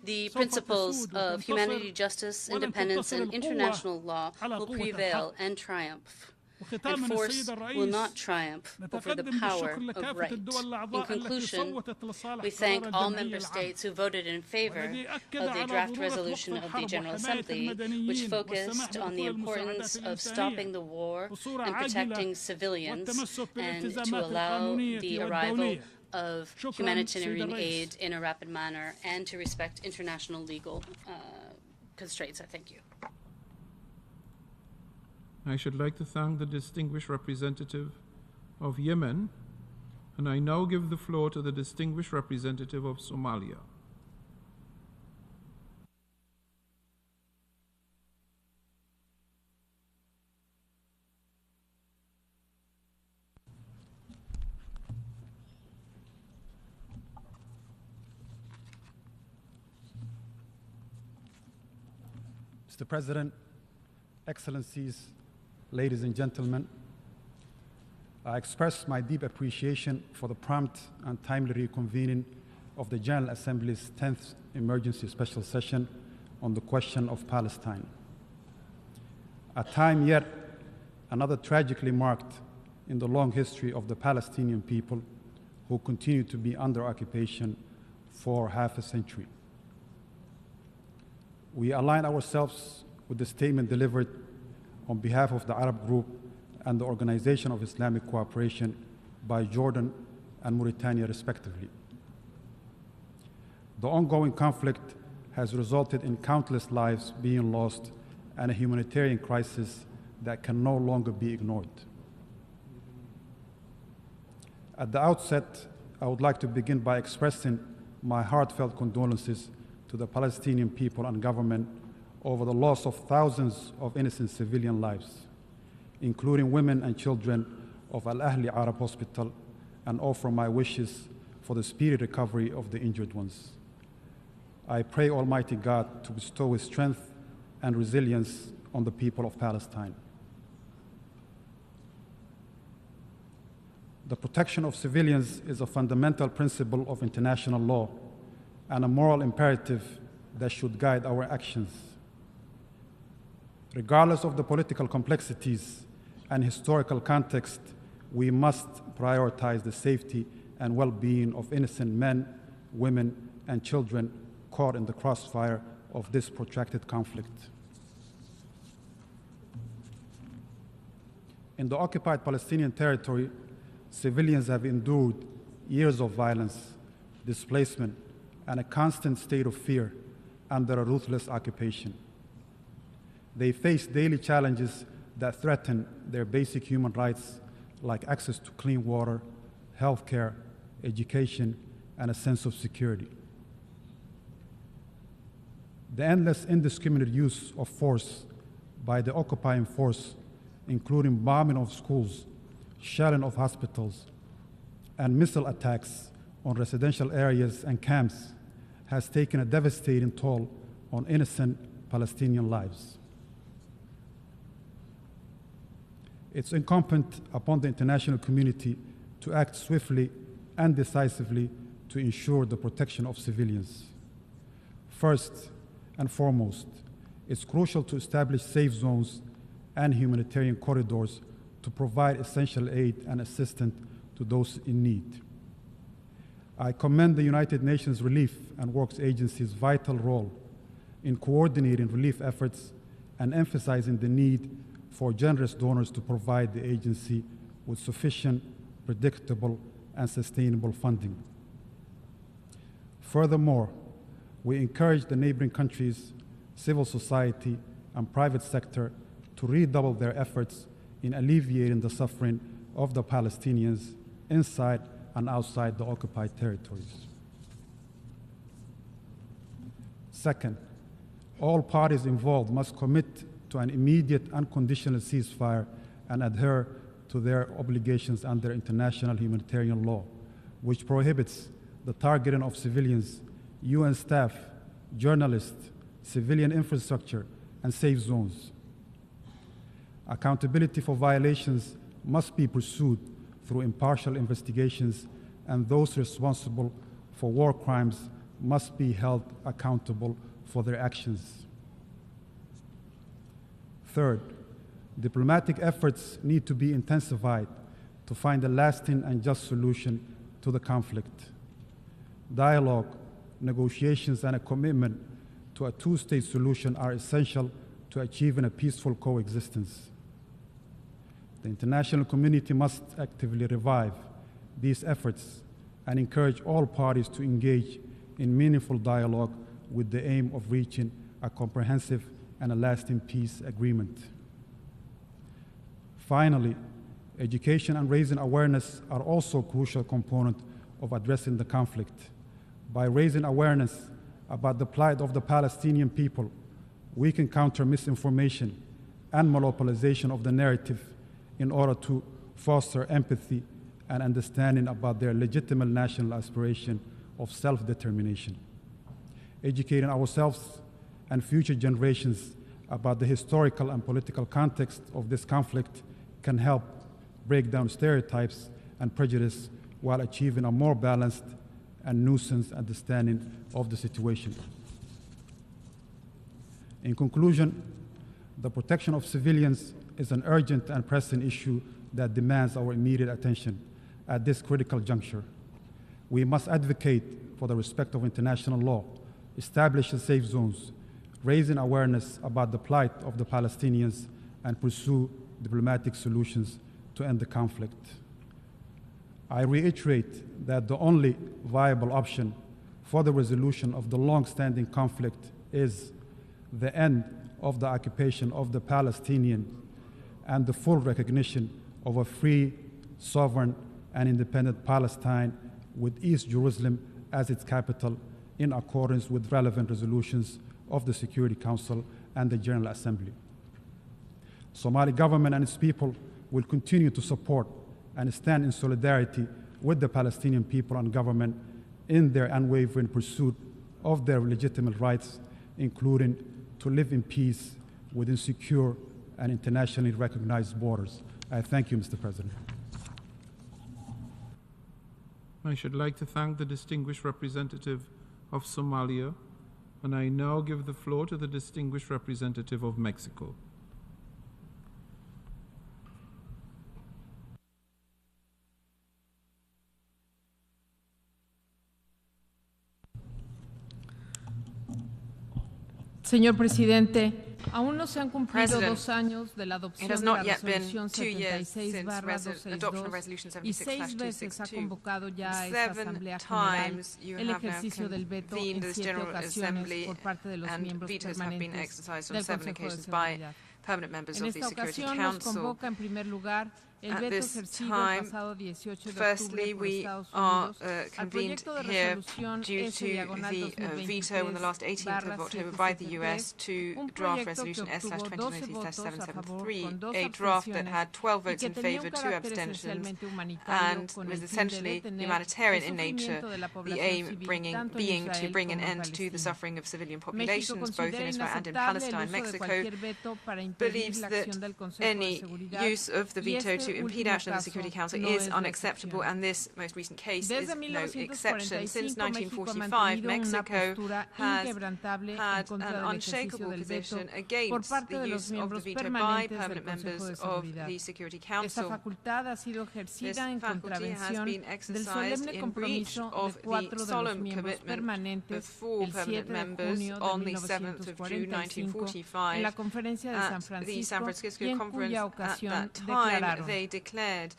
The principles of humanity, justice, independence, and international law will prevail and triumph. And force will not triumph over the power of right. In conclusion, we thank all member states who voted in favor of the draft resolution of the General Assembly, which focused on the importance of stopping the war and protecting civilians, and to allow the arrival of humanitarian aid in a rapid manner, and to respect international legal constraints. I thank you. I should like to thank the distinguished representative of Yemen, and I now give the floor to the distinguished representative of Somalia. Mr. President, Excellencies, ladies and gentlemen, I express my deep appreciation for the prompt and timely reconvening of the General Assembly's 10th Emergency Special Session on the question of Palestine. A time yet another tragically marked in the long history of the Palestinian people who continue to be under occupation for half a century. We align ourselves with the statement delivered on behalf of the Arab Group and the Organization of Islamic Cooperation by Jordan and Mauritania, respectively. The ongoing conflict has resulted in countless lives being lost and a humanitarian crisis that can no longer be ignored. At the outset, I would like to begin by expressing my heartfelt condolences to the Palestinian people and government over the loss of thousands of innocent civilian lives, including women and children of Al-Ahli Arab Hospital, and offer my wishes for the speedy recovery of the injured ones. I pray Almighty God to bestow His strength and resilience on the people of Palestine. The protection of civilians is a fundamental principle of international law and a moral imperative that should guide our actions. Regardless of the political complexities and historical context, we must prioritize the safety and well-being of innocent men, women, and children caught in the crossfire of this protracted conflict. In the occupied Palestinian territory, civilians have endured years of violence, displacement, and a constant state of fear under a ruthless occupation. They face daily challenges that threaten their basic human rights, like access to clean water, health care, education, and a sense of security. The endless indiscriminate use of force by the occupying force, including bombing of schools, shelling of hospitals, and missile attacks on residential areas and camps, has taken a devastating toll on innocent Palestinian lives. It's incumbent upon the international community to act swiftly and decisively to ensure the protection of civilians. First and foremost, it's crucial to establish safe zones and humanitarian corridors to provide essential aid and assistance to those in need. I commend the United Nations Relief and Works Agency's vital role in coordinating relief efforts and emphasizing the need for generous donors to provide the agency with sufficient, predictable, and sustainable funding. Furthermore, we encourage the neighboring countries, civil society, and private sector to redouble their efforts in alleviating the suffering of the Palestinians inside and outside the occupied territories. Second, all parties involved must commit to an immediate unconditional ceasefire and adhere to their obligations under international humanitarian law, which prohibits the targeting of civilians, UN staff, journalists, civilian infrastructure, and safe zones. Accountability for violations must be pursued through impartial investigations, and those responsible for war crimes must be held accountable for their actions. Third, diplomatic efforts need to be intensified to find a lasting and just solution to the conflict. Dialogue, negotiations, and a commitment to a two-state solution are essential to achieving a peaceful coexistence. The international community must actively revive these efforts and encourage all parties to engage in meaningful dialogue with the aim of reaching a comprehensive and a lasting peace agreement. Finally, education and raising awareness are also a crucial component of addressing the conflict. By raising awareness about the plight of the Palestinian people, we can counter misinformation and monopolization of the narrative in order to foster empathy and understanding about their legitimate national aspiration of self-determination. Educating ourselves and future generations about the historical and political context of this conflict can help break down stereotypes and prejudice while achieving a more balanced and nuanced understanding of the situation. In conclusion, the protection of civilians is an urgent and pressing issue that demands our immediate attention at this critical juncture. We must advocate for the respect of international law, establish safe zones, raising awareness about the plight of the Palestinians, and pursue diplomatic solutions to end the conflict. I reiterate that the only viable option for the resolution of the long-standing conflict is the end of the occupation of the Palestinian and the full recognition of a free, sovereign, and independent Palestine with East Jerusalem as its capital in accordance with relevant resolutions of the Security Council and the General Assembly. Somali government and its people will continue to support and stand in solidarity with the Palestinian people and government in their unwavering pursuit of their legitimate rights, including to live in peace within secure and internationally recognized borders. I thank you, Mr. President. I should like to thank the distinguished representative of Somalia, and I now give the floor to the distinguished representative of Mexico. Señor Presidente, aún no se han cumplido 2 años de la adopción de la resolución 76/262 y 6 veces ha convocado ya a esta Asamblea General el ejercicio del veto en 7 ocasiones por parte de los miembros permanentes del Consejo de Seguridad. En esta ocasión nos convoca en primer lugar el veto ejercido el pasado 18 de octubre por Estados Unidos al proyecto de resolución S/2023/73, un proyecto que obtuvo 12 votos a favor con 2 abstenciones y que tenía un carácter esencialmente humanitario con el fin de detener el sufrimiento de la población civil tanto en Israel como en Palestina. México considera inaceptable el uso de cualquier veto para impedir la acción del Consejo de Seguridad to impede action of the Security Council is unacceptable, and this most recent case is no exception. Since 1945, Mexico has had an unshakable position against the use of the veto by permanent members of the Security Council. This faculty has been exercised in breach of the solemn commitment of 4 permanent members on the 7th of June 1945 at the San Francisco Conference. At that time, they declared.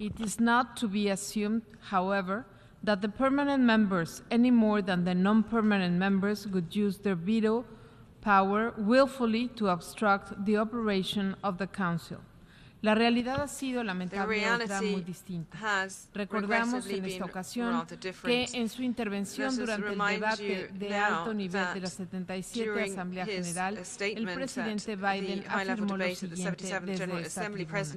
It is not to be assumed, however, that the permanent members, any more than the non-permanent members, would use their veto power willfully to obstruct the operation of the Council. La realidad ha sido lamentable otra muy distinta. Recordamos en esta ocasión que en su intervención durante el debate de alto nivel de la 77 Asamblea General, el presidente Biden afirmó lo siguiente desde esta tribuna.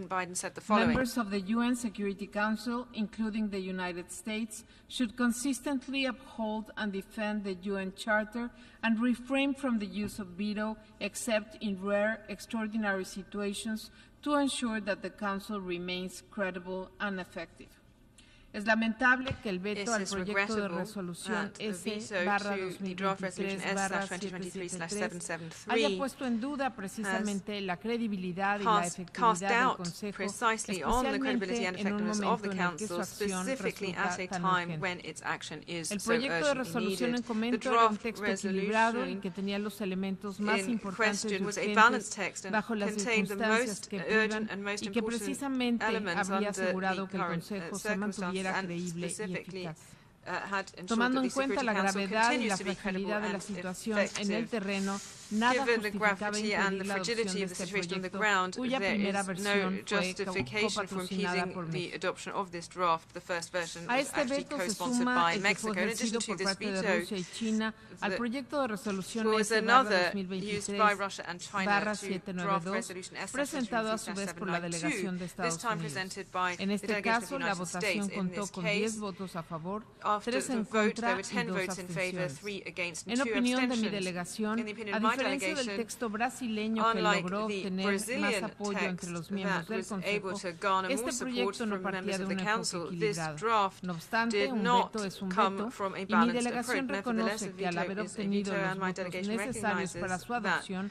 Members of the UN Security Council, including the United States, should consistently uphold and defend the UN Charter and refrain from the use of veto except in rare, extraordinary situations to ensure that the Council remains credible and effective. Es lamentable que el veto al proyecto de resolución S/2023/773 haya puesto en duda precisamente la credibilidad y la efectividad del Consejo, especialmente en un momento en el que su acción resulta tan urgente. El proyecto de resolución en comento era un texto equilibrado y que tenía los elementos más importantes y urgentes bajo las circunstancias que vivan y que precisamente habría asegurado que el Consejo se mantuviera creíble y eficaz. Tomando en cuenta la gravedad y la fragilidad de la situación en el terreno, nada justificaba impedir la adopción de este proyecto, cuya primera versión fue copatrocinada por México. A este veto se suma el que fue ejercido por parte de Rusia y China al proyecto de resolución S/2023/792, presentado a su vez por la delegación de Estados Unidos. En este caso, la votación contó con 10 votos a favor, 3 en contra y 2 abstenciones. En opinión de mi delegación, a diferencia del texto brasileño que logró obtener más apoyo entre los miembros del Consejo, este proyecto no partía de un enfoque equilibrado. No obstante, un veto es un veto, y mi delegación reconoce que al haber obtenido los votos necesarios para su adopción,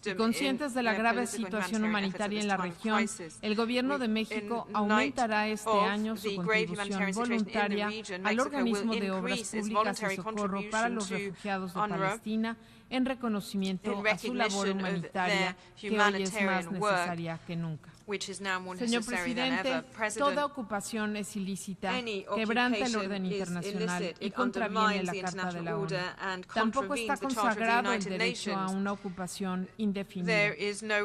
system. Conscientes de la grave situación humanitaria en la región, el Gobierno de México aumentará este año su contribución voluntaria al Organismo de Obras Públicas y Socorro para los Refugiados de Palestina en reconocimiento a su labor humanitaria que hoy es más necesaria que nunca. which is now more Señor necessary than ever. Presidente, toda ocupación es ilícita, quebranta el orden internacional y contraviene la Carta de la ONU. Tampoco está consagrado el derecho a una ocupación indefinida.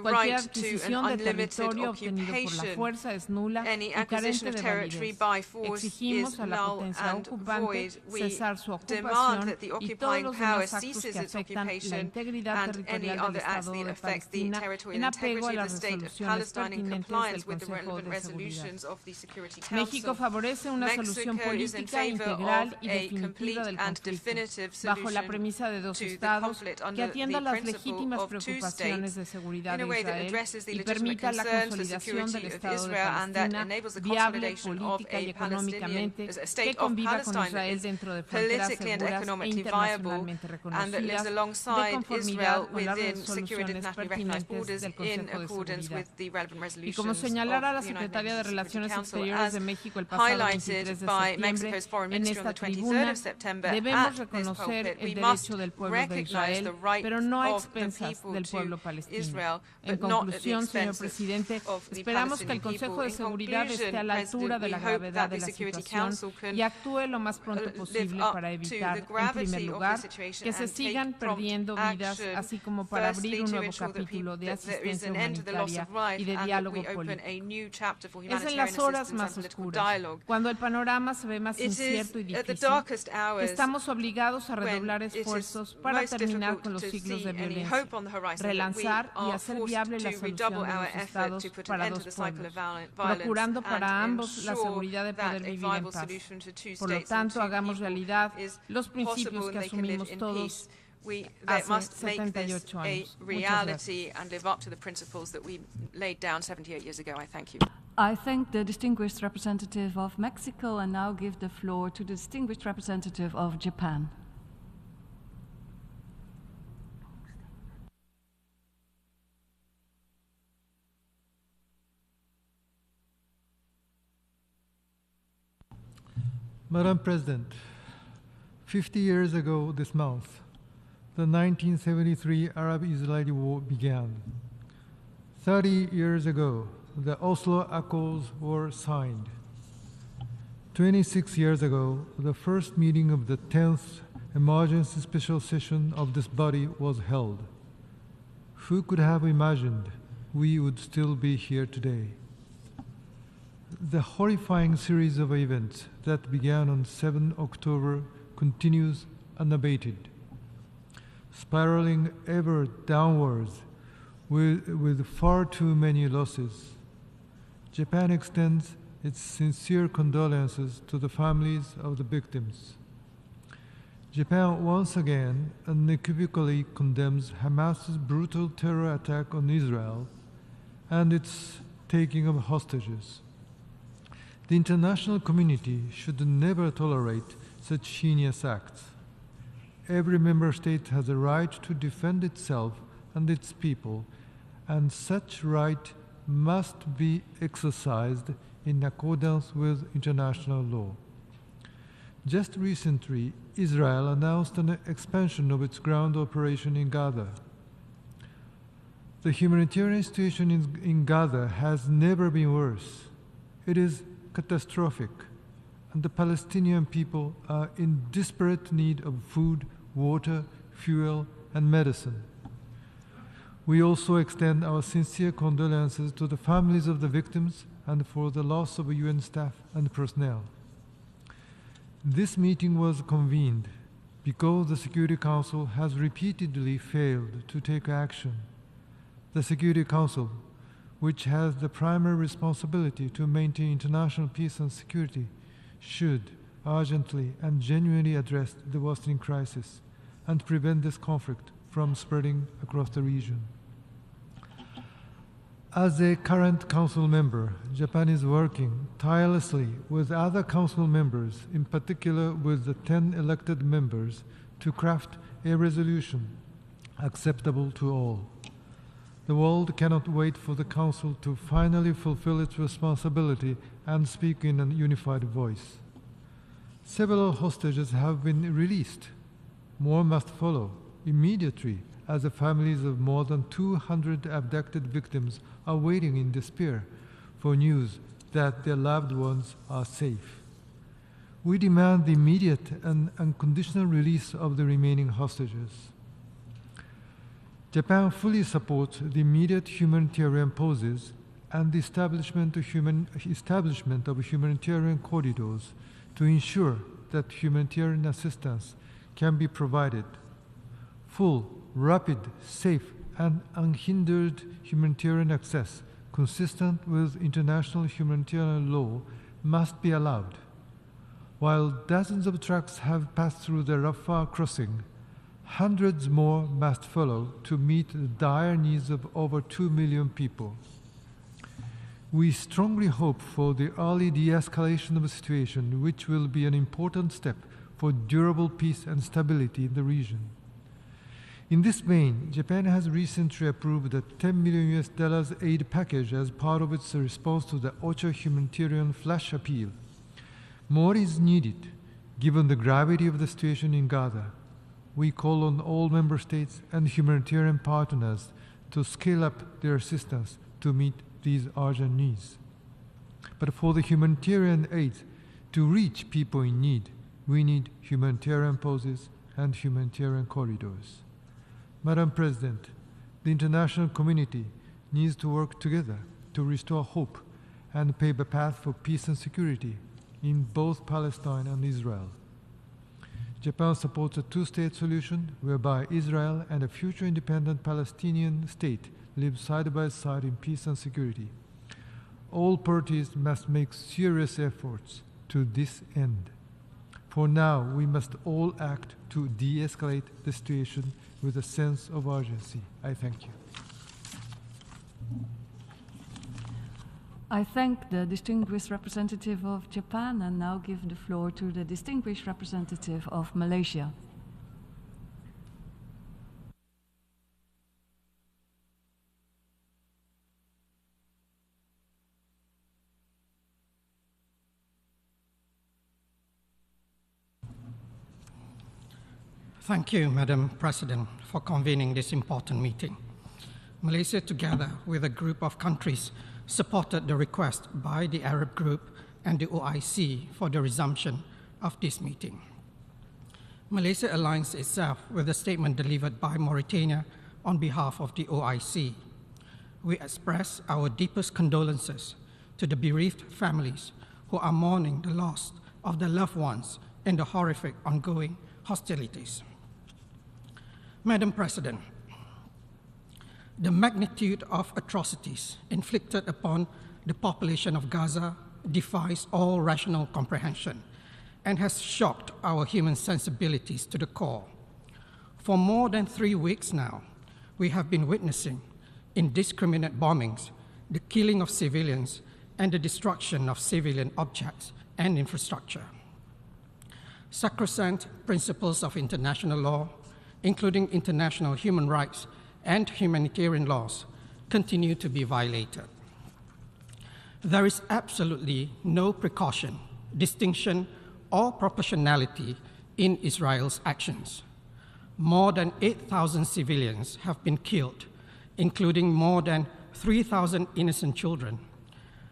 Cualquier adquisición de territorio obtenido por la fuerza es nula y carente de validez. Exigimos a la potencia ocupante cesar su ocupación y todos los demás actos que afectan la integridad territorial del Estado de Palestina en apego a las resoluciones pertinentes del Consejo de Seguridad. México favorece una solución política integral y definitiva del conflicto, bajo la premisa de dos estados que atienda las legítimas preocupaciones de seguridad de Israel y permita la consolidación del Estado de Palestina viable política y económicamente, que conviva con Israel dentro de fronteras seguras e internacionalmente reconocidas, de conformidad con las resoluciones pertinentes del Consejo de Seguridad. Y como señalara la secretaria de Relaciones Exteriores de México el pasado 23 de septiembre en esta tribuna, debemos reconocer el derecho del pueblo de Israel, pero no a expensas del pueblo palestino. En conclusión, señor presidente, esperamos que el Consejo de Seguridad esté a la altura de la gravedad de la situación y actúe lo más pronto posible para evitar, en primer lugar, que se sigan perdiendo vidas, así como para abrir un nuevo capítulo de asistencia humanitaria y de diálogo político. Es en las horas más oscuras, cuando el panorama se ve más incierto y difícil, que estamos obligados a redoblar esfuerzos para terminar con los siglos de violencia, relanzar y hacer viable la solución de los estados para dos pueblos, procurando para ambos la seguridad de poder vivir en paz. Por lo tanto, hagamos realidad los principios que asumimos todos hace 78 años. Reality and live up to the principles that we laid down 78 years ago. I thank you. I thank the distinguished representative of Mexico and now give the floor to the distinguished representative of Japan. Madam President, 50 years ago this month, the 1973 Arab-Israeli War began. 30 years ago, the Oslo Accords were signed. 26 years ago, the first meeting of the 10th emergency special session of this body was held. Who could have imagined we would still be here today? The horrifying series of events that began on 7 October continues unabated, spiraling ever downwards with far too many losses. Japan extends its sincere condolences to the families of the victims. Japan once again unequivocally condemns Hamas's brutal terror attack on Israel and its taking of hostages. The international community should never tolerate such heinous acts. Every member state has a right to defend itself and its people, and such right must be exercised in accordance with international law. Just recently, Israel announced an expansion of its ground operation in Gaza. The humanitarian situation in Gaza has never been worse. It is catastrophic, and the Palestinian people are in desperate need of food, water, fuel, and medicine. We also extend our sincere condolences to the families of the victims and for the loss of UN staff and personnel. This meeting was convened because the Security Council has repeatedly failed to take action. The Security Council, which has the primary responsibility to maintain international peace and security, should urgently and genuinely address the worsening crisis and prevent this conflict from spreading across the region. As a current Council member, Japan is working tirelessly with other Council members, in particular with the 10 elected members, to craft a resolution acceptable to all. The world cannot wait for the Council to finally fulfill its responsibility and speak in a unified voice. Several hostages have been released. More must follow immediately as the families of more than 200 abducted victims are waiting in despair for news that their loved ones are safe. We demand the immediate and unconditional release of the remaining hostages. Japan fully supports the immediate humanitarian pauses and the establishment of humanitarian corridors to ensure that humanitarian assistance can be provided. Full, rapid, safe, and unhindered humanitarian access consistent with international humanitarian law must be allowed. While dozens of trucks have passed through the Rafah crossing, hundreds more must follow to meet the dire needs of over 2 million people. We strongly hope for the early de-escalation of the situation, which will be an important step for durable peace and stability in the region. In this vein, Japan has recently approved a $10 million aid package as part of its response to the OCHA humanitarian flash appeal. More is needed, given the gravity of the situation in Gaza. We call on all member states and humanitarian partners to scale up their assistance to meet these urgent needs. But for the humanitarian aid to reach people in need, we need humanitarian pauses and humanitarian corridors. Madam President, the international community needs to work together to restore hope and pave a path for peace and security in both Palestine and Israel. Japan supports a two-state solution whereby Israel and a future independent Palestinian state live side by side in peace and security. All parties must make serious efforts to this end. For now, we must all act to de-escalate the situation with a sense of urgency. I thank you. I thank the distinguished representative of Japan and now give the floor to the distinguished representative of Malaysia. Thank you, Madam President, for convening this important meeting. Malaysia, together with a group of countries, supported the request by the Arab Group and the OIC for the resumption of this meeting. Malaysia aligns itself with the statement delivered by Mauritania on behalf of the OIC. We express our deepest condolences to the bereaved families who are mourning the loss of their loved ones in the horrific ongoing hostilities. Madam President, the magnitude of atrocities inflicted upon the population of Gaza defies all rational comprehension and has shocked our human sensibilities to the core. For more than 3 weeks now, we have been witnessing indiscriminate bombings, the killing of civilians, and the destruction of civilian objects and infrastructure. Sacrosanct principles of international law, including international human rights and humanitarian laws, continue to be violated. There is absolutely no precaution, distinction, or proportionality in Israel's actions. More than 8,000 civilians have been killed, including more than 3,000 innocent children.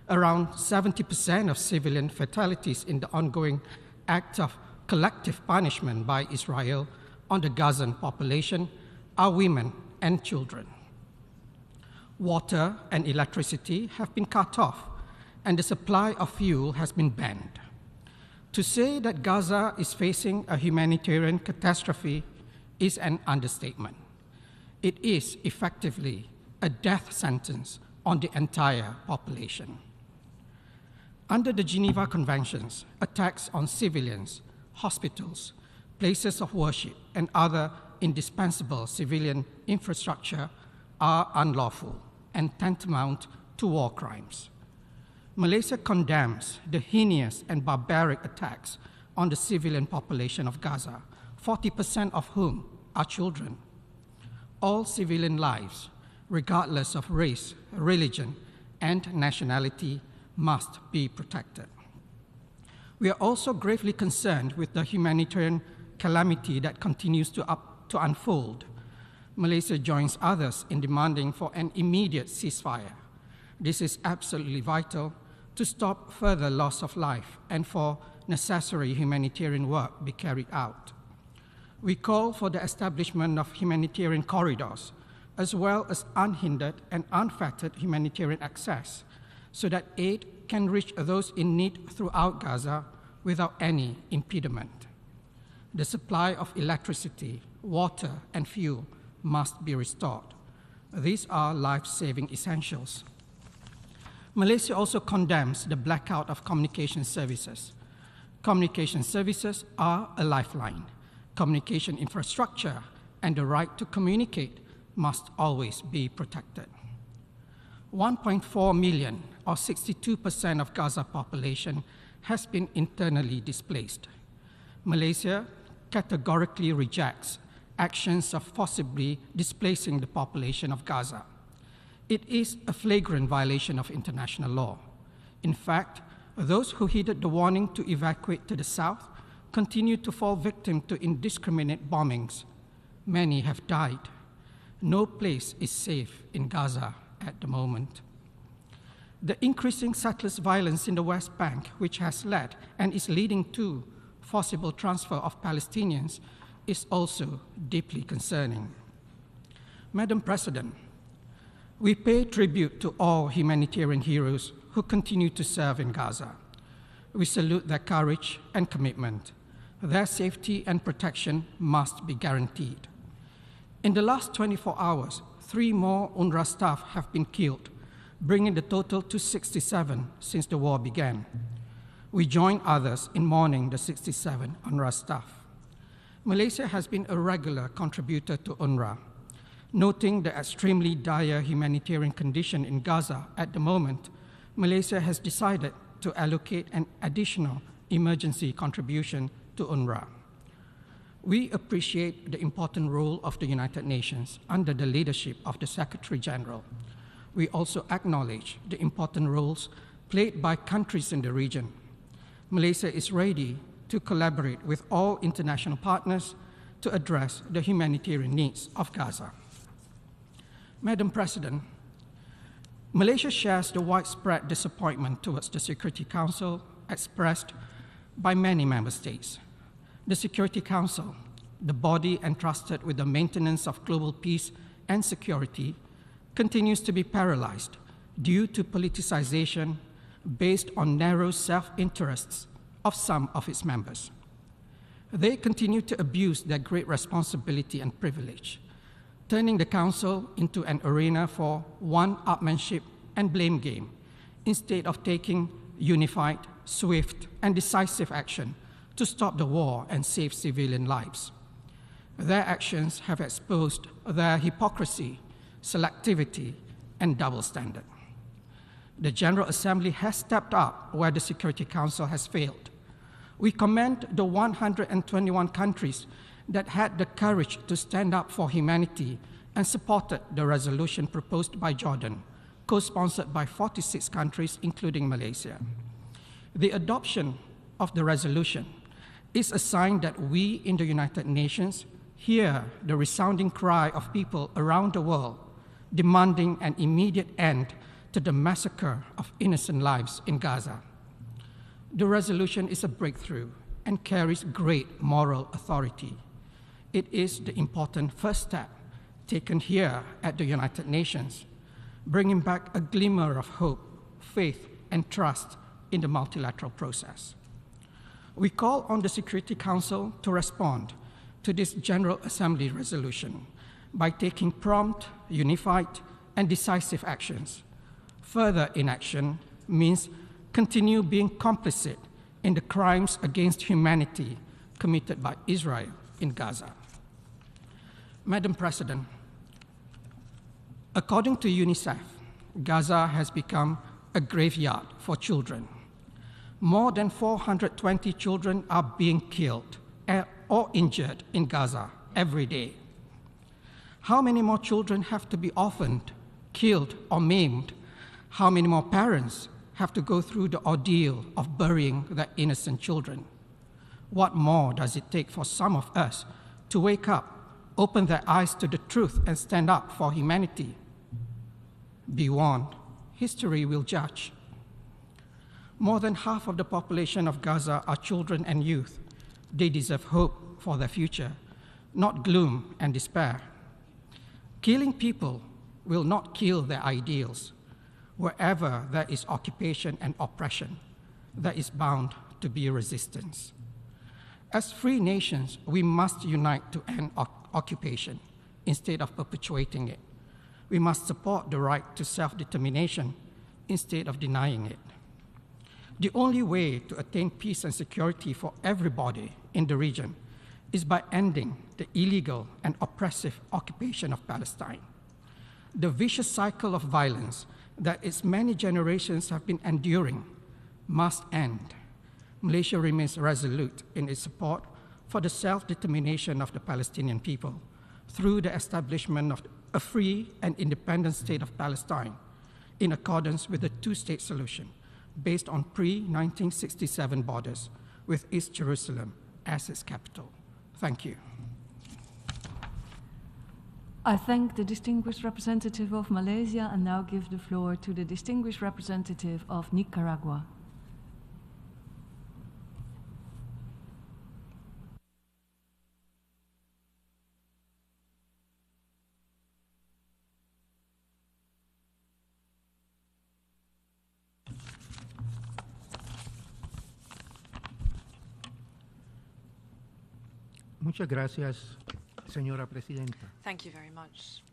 Around 70% of civilian fatalities in the ongoing act of collective punishment by Israel on the Gazan population are women and children. Water and electricity have been cut off, and the supply of fuel has been banned. To say that Gaza is facing a humanitarian catastrophe is an understatement. It is effectively a death sentence on the entire population. Under the Geneva Conventions, attacks on civilians, hospitals, places of worship, and other indispensable civilian infrastructure are unlawful and tantamount to war crimes. Malaysia condemns the heinous and barbaric attacks on the civilian population of Gaza, 40% of whom are children. All civilian lives, regardless of race, religion, and nationality, must be protected. We are also gravely concerned with the humanitarian calamity that continues to unfold. Malaysia joins others in demanding for an immediate ceasefire. This is absolutely vital to stop further loss of life and for necessary humanitarian work be carried out. We call for the establishment of humanitarian corridors, as well as unhindered and unfettered humanitarian access, so that aid can reach those in need throughout Gaza without any impediment. The supply of electricity, water, and fuel must be restored. These are life-saving essentials. Malaysia also condemns the blackout of communication services. Communication services are a lifeline. Communication infrastructure and the right to communicate must always be protected. 1.4 million, or 62% of Gaza population, has been internally displaced. Malaysia categorically rejects actions of forcibly displacing the population of Gaza. It is a flagrant violation of international law. In fact, those who heeded the warning to evacuate to the south continue to fall victim to indiscriminate bombings. Many have died. No place is safe in Gaza at the moment. The increasing settlers' violence in the West Bank, which has led and is leading to forcible transfer of Palestinians, is also deeply concerning. Madam President, we pay tribute to all humanitarian heroes who continue to serve in Gaza. We salute their courage and commitment. Their safety and protection must be guaranteed. In the last 24 hours, 3 more UNRWA staff have been killed, bringing the total to 67 since the war began. We join others in mourning the 67 UNRWA staff. Malaysia has been a regular contributor to UNRWA. Noting the extremely dire humanitarian condition in Gaza at the moment, Malaysia has decided to allocate an additional emergency contribution to UNRWA. We appreciate the important role of the United Nations under the leadership of the Secretary General. We also acknowledge the important roles played by countries in the region. Malaysia is ready to collaborate with all international partners to address the humanitarian needs of Gaza. Madam President, Malaysia shares the widespread disappointment towards the Security Council expressed by many member states. The Security Council, the body entrusted with the maintenance of global peace and security, continues to be paralyzed due to politicization based on narrow self-interests of some of its members. They continue to abuse their great responsibility and privilege, turning the Council into an arena for one-upmanship and blame game, instead of taking unified, swift, and decisive action to stop the war and save civilian lives. Their actions have exposed their hypocrisy, selectivity, and double standard. The General Assembly has stepped up where the Security Council has failed. We commend the 121 countries that had the courage to stand up for humanity and supported the resolution proposed by Jordan, co-sponsored by 46 countries, including Malaysia. The adoption of the resolution is a sign that we in the United Nations hear the resounding cry of people around the world demanding an immediate end to the massacre of innocent lives in Gaza. The resolution is a breakthrough and carries great moral authority. It is the important first step taken here at the United Nations, bringing back a glimmer of hope, faith, and trust in the multilateral process. We call on the Security Council to respond to this General Assembly resolution by taking prompt, unified, and decisive actions. Further inaction means continue being complicit in the crimes against humanity committed by Israel in Gaza. Madam President, according to UNICEF, Gaza has become a graveyard for children. More than 420 children are being killed or injured in Gaza every day. How many more children have to be orphaned, killed, or maimed? How many more parents have to go through the ordeal of burying their innocent children? What more does it take for some of us to wake up, open their eyes to the truth and stand up for humanity. Be warned, history will judge. More than half of the population of Gaza are children and youth. They deserve hope for their future, not gloom and despair. Killing people will not kill their ideals. Wherever there is occupation and oppression, there is bound to be resistance. As free nations, we must unite to end occupation instead of perpetuating it. We must support the right to self-determination instead of denying it. The only way to attain peace and security for everybody in the region is by ending the illegal and oppressive occupation of Palestine. The vicious cycle of violence that its many generations have been enduring must end. Malaysia remains resolute in its support for the self-determination of the Palestinian people through the establishment of a free and independent state of Palestine in accordance with the two-state solution based on pre-1967 borders with East Jerusalem as its capital. Thank you. I thank the distinguished representative of Malaysia and now give the floor to the distinguished representative of Nicaragua. Muchas gracias, señora presidenta. Thank you very much,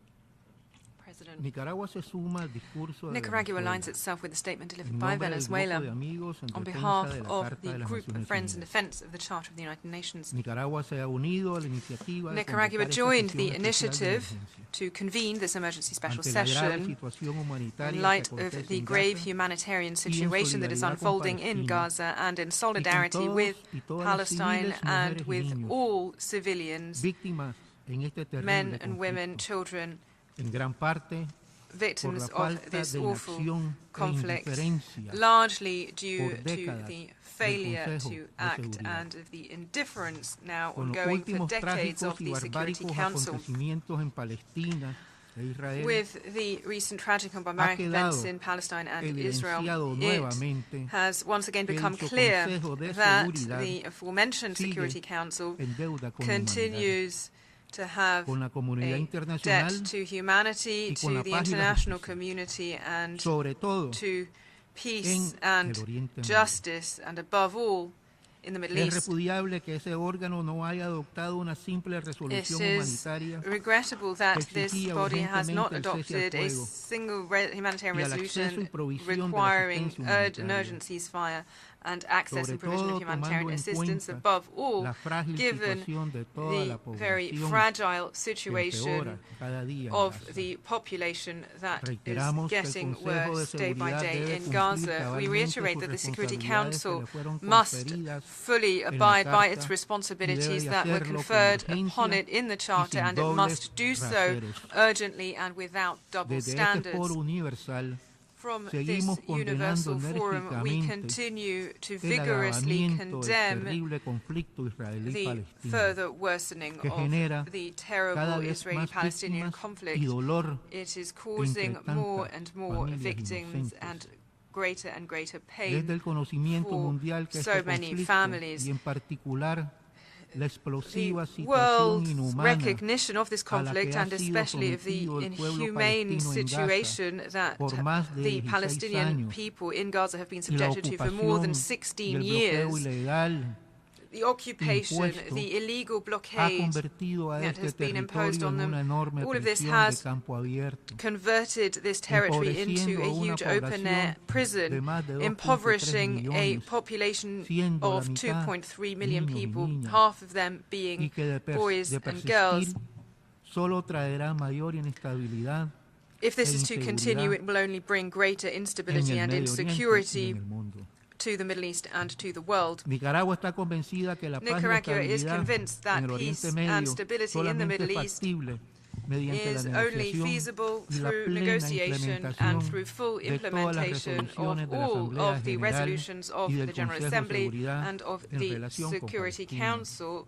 President. Nicaragua se suma al discurso de Nicaragua aligns itself with the statement delivered by Venezuela on behalf of the group of friends in defense of the Charter of the United Nations. Nicaragua se ha unido a la iniciativa Nicaragua joined the initiative to convene this emergency special session in light of the grave humanitarian situation that is unfolding in Gaza and in solidarity with Palestine and with all civilians, men and women, children, victims of this awful conflict, largely due to the failure to act and of the indifference now ongoing for decades of the Security Council. With the recent tragic and barbaric events in Palestine and Israel, it has once again become clear that the aforementioned Security Council continues to have a debt to humanity, to the international community, and to peace and justice, and above all, in the Middle East. It is regrettable that this body has not adopted a single humanitarian resolution requiring an urgent ceasefire and access and provision of humanitarian assistance, above all, given the very fragile situation of the population that is getting worse day by day in Gaza. We reiterate that the Security Council must fully abide by its responsibilities that were conferred upon it in the Charter, and it must do so urgently and without double standards. From this universal forum, we continue to vigorously condemn the further worship of the terrible Israeli-Palestinian conflict. It is causing more and more victims and greater pain for so many families. The world's recognition of this conflict, and especially of the inhumane situation that the Palestinian people in Gaza have been subjected to for more than 16 years, the occupation, the illegal blockade that has been imposed on them, all of this has converted this territory into a huge open-air prison, impoverishing a population of 2.3 million people, half of them being boys and girls. If this is to continue, it will only bring greater instability and insecurity to the Middle East and to the world. Nicaragua is convinced that peace and stability in the Middle East is only feasible through negotiation and through full implementation of all of the resolutions of the General Assembly and of the Security Council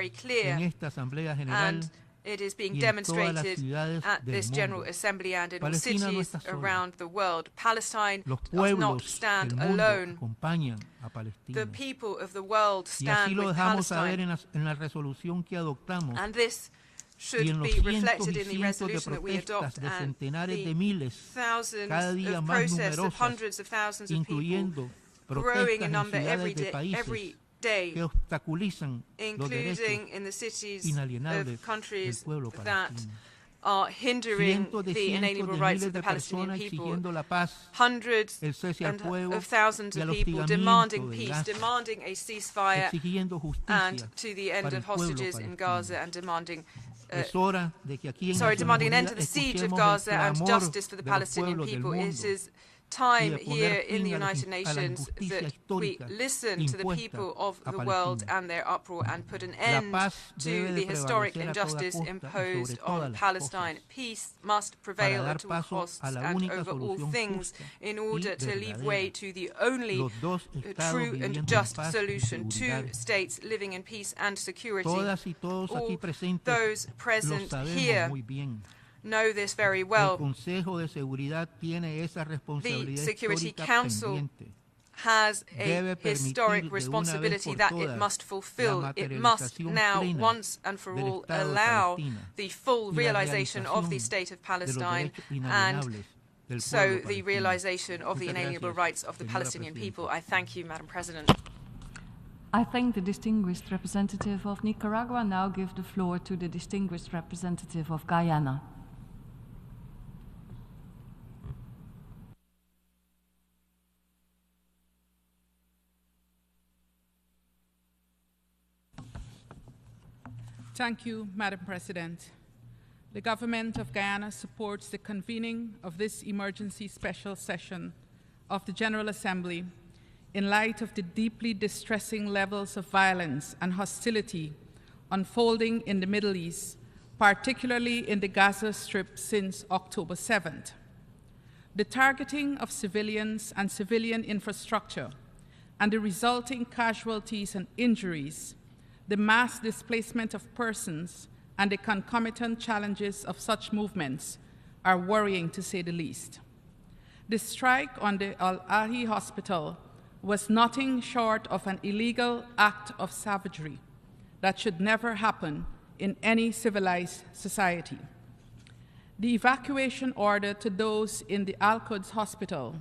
very clear. En esta Asamblea General It is being y en todas las demonstrated ciudades at del this General mundo. Assembly and in all Palestina no cities está sola. around the world. Palestine Los does not pueblos stand del mundo alone. acompañan a Palestina. The people of the world Y así stand lo with dejamos saber Palestine. en la resolución que adoptamos. And this should Y en los be cientos reflected y in the cientos de resolution that we protestas adopt de and centenares de the miles, thousands cada día of más protests of numerosas, hundreds of thousands of people incluyendo growing in protestas en number every ciudades de day, países que obstaculizan los including derechos in the cities inalienables of del countries pueblo that palestino. are hindering Cientos de the inalienable rights of miles the de Palestinian personas people. exigiendo la paz, Hundreds el cese al fuego of thousands y of al people hostigamiento demanding de peace, Gaza, demanding a ceasefire exigiendo justicia and to the end para of el pueblo hostages in palestino. Gaza and demanding Es hora de que aquí en demanding an end to Naciones the siege of Unidas Gaza and escuchemos el justice for the clamor de los Palestinian pueblos del people. It mundo is time y de here poner in the fin a la United Nations injusticia that we histórica listen to the impuesta people of a the world Palestina. and their uproar and put an La end paz to debe the de historic prevalecer a toda injustice costa y imposed sobre todas on las Palestine. cosas Peace must prevail para dar at all paso costs a la and única over all solución things justa in y order to leave verdadera. way to the only Los dos estados true viviendo and en just paz y solution. seguridad. Two states living in peace and security. Todas y todos aquí All presentes those lo present sabemos here muy bien. know this very El well. Consejo de Seguridad tiene esa The responsabilidad Security histórica Council pendiente. has Debe a permitir historic de una vez responsibility por that todas it must la fulfill. It must materialización now, plena once and for del all, Estado de allow Palestina the full y la realization of the realización State of de los Palestine derechos and inalienables del so pueblo the palestino. realization of the Muchas inalienable gracias, rights of the señora Palestinian Presidenta. people. I thank you, Madam President. I thank the distinguished representative of Nicaragua. Now give the floor to the distinguished representative of Guyana. Thank you, Madam President. The government of Guyana supports the convening of this emergency special session of the General Assembly in light of the deeply distressing levels of violence and hostility unfolding in the Middle East, particularly in the Gaza Strip since October 7th. The targeting of civilians and civilian infrastructure and the resulting casualties and injuries, the mass displacement of persons, and the concomitant challenges of such movements are worrying, to say the least. The strike on the Al-Ahi hospital was nothing short of an illegal act of savagery that should never happen in any civilized society. The evacuation order to those in the Al-Quds hospital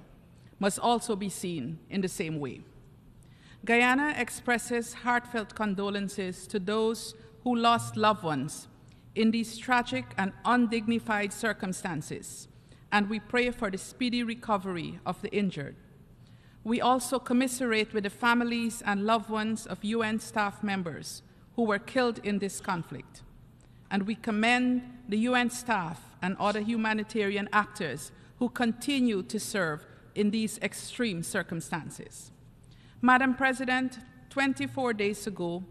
must also be seen in the same way. Guyana expresses heartfelt condolences to those who lost loved ones in these tragic and undignified circumstances, and we pray for the speedy recovery of the injured. We also commiserate with the families and loved ones of UN staff members who were killed in this conflict, and we commend the UN staff and other humanitarian actors who continue to serve in these extreme circumstances. Madam President, 24 days ago,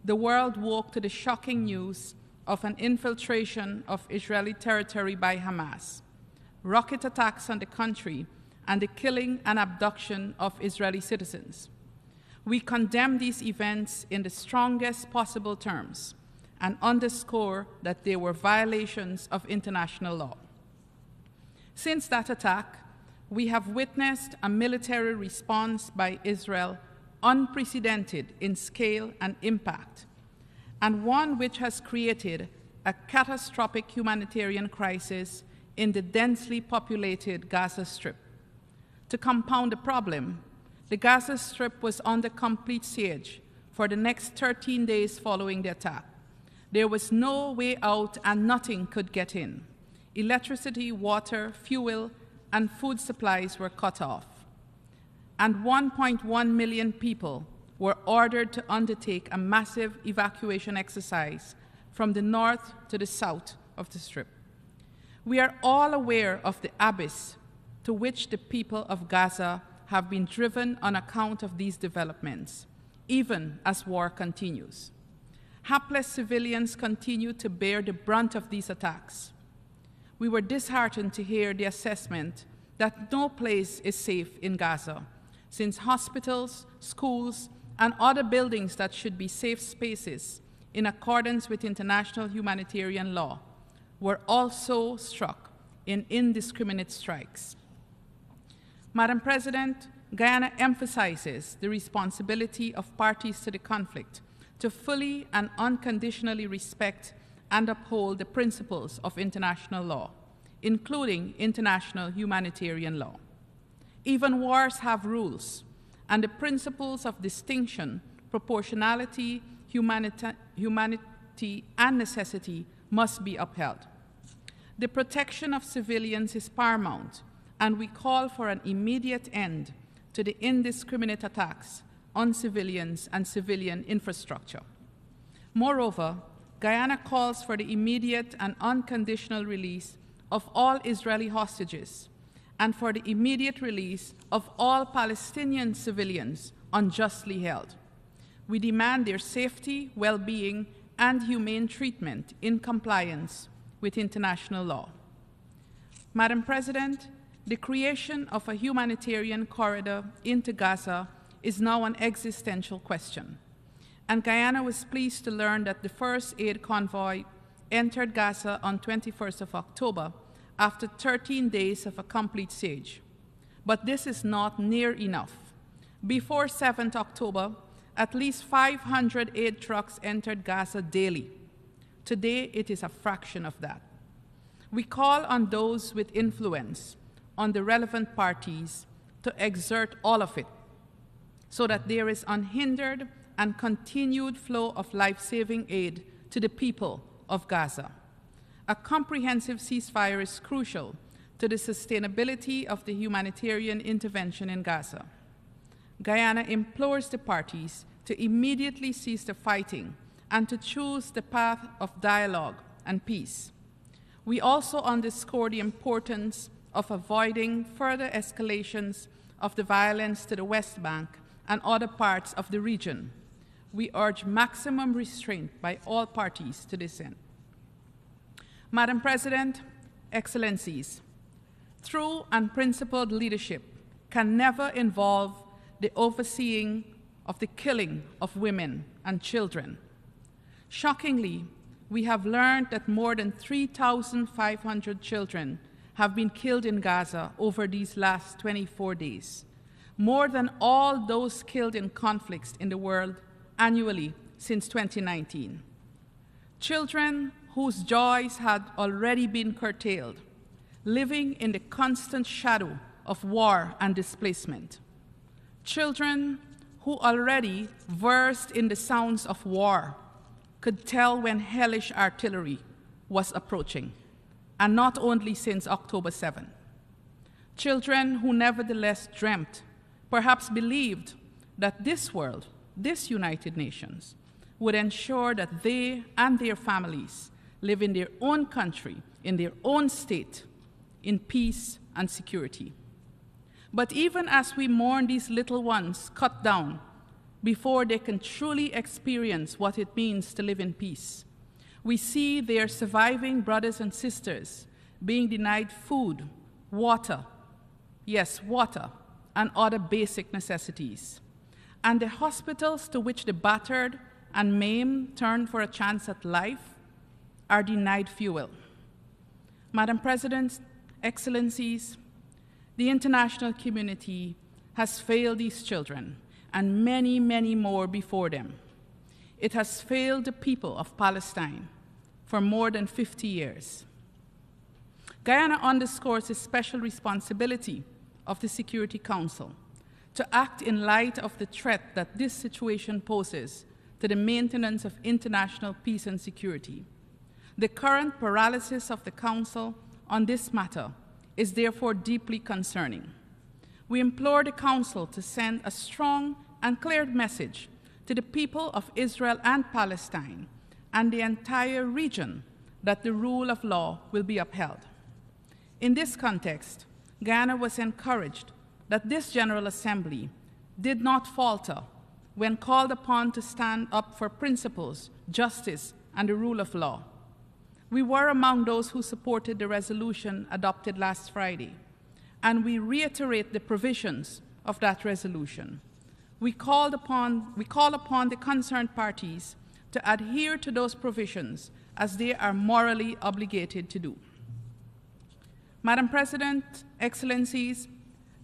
the world woke to the shocking news of an infiltration of Israeli territory by Hamas, rocket attacks on the country, and the killing and abduction of Israeli citizens. We condemn these events in the strongest possible terms and underscore that they were violations of international law. Since that attack, we have witnessed a military response by Israel unprecedented in scale and impact, and one which has created a catastrophic humanitarian crisis in the densely populated Gaza Strip. To compound the problem, the Gaza Strip was under complete siege for the next 13 days following the attack. There was no way out and nothing could get in. Electricity, water, fuel, and food supplies were cut off. And 1.1 million people were ordered to undertake a massive evacuation exercise from the north to the south of the Strip. We are all aware of the abyss to which the people of Gaza have been driven on account of these developments, even as war continues. Hapless civilians continue to bear the brunt of these attacks. We were disheartened to hear the assessment that no place is safe in Gaza, since hospitals, schools, and other buildings that should be safe spaces in accordance with international humanitarian law were also struck in indiscriminate strikes. Madam President, Guyana emphasizes the responsibility of parties to the conflict to fully and unconditionally respect and uphold the principles of international law, including international humanitarian law. Even wars have rules, and the principles of distinction, proportionality, humanity, and necessity must be upheld. The protection of civilians is paramount, and we call for an immediate end to the indiscriminate attacks on civilians and civilian infrastructure. Moreover, Guyana calls for the immediate and unconditional release of all Israeli hostages and for the immediate release of all Palestinian civilians unjustly held. We demand their safety, well-being, and humane treatment in compliance with international law. Madam President, the creation of a humanitarian corridor into Gaza is now an existential question, and Guyana was pleased to learn that the first aid convoy entered Gaza on 21st of October after 13 days of a complete siege. But this is not near enough. Before 7th October, at least 500 aid trucks entered Gaza daily. Today, it is a fraction of that. We call on those with influence on the relevant parties to exert all of it so that there is unhindered and continued flow of life-saving aid to the people of Gaza. A comprehensive ceasefire is crucial to the sustainability of the humanitarian intervention in Gaza. Guyana implores the parties to immediately cease the fighting and to choose the path of dialogue and peace. We also underscore the importance of avoiding further escalations of the violence to the West Bank and other parts of the region. We urge maximum restraint by all parties to this end. Madam President, Excellencies, true and principled leadership can never involve the overseeing of the killing of women and children. Shockingly, we have learned that more than 3,500 children have been killed in Gaza over these last 24 days, more than all those killed in conflicts in the world annually since 2019. Children whose joys had already been curtailed, living in the constant shadow of war and displacement. Children who already versed in the sounds of war could tell when hellish artillery was approaching, and not only since October 7. Children who nevertheless dreamt, perhaps believed, that this world, this United Nations, would ensure that they and their families live in their own country, in their own state, in peace and security. But even as we mourn these little ones cut down before they can truly experience what it means to live in peace, we see their surviving brothers and sisters being denied food, water, yes, water, and other basic necessities. And the hospitals to which the battered and maimed turn for a chance at life are denied fuel. Madam President, Excellencies, the international community has failed these children and many, many more before them. It has failed the people of Palestine for more than 50 years. Guyana underscores the special responsibility of the Security Council to act in light of the threat that this situation poses to the maintenance of international peace and security. The current paralysis of the Council on this matter is therefore deeply concerning. We implore the Council to send a strong and clear message to the people of Israel and Palestine and the entire region that the rule of law will be upheld. In this context, Guyana was encouraged that this General Assembly did not falter when called upon to stand up for principles, justice, and the rule of law. We were among those who supported the resolution adopted last Friday, and we reiterate the provisions of that resolution. We call upon the concerned parties to adhere to those provisions as they are morally obligated to do. Madam President, Excellencies,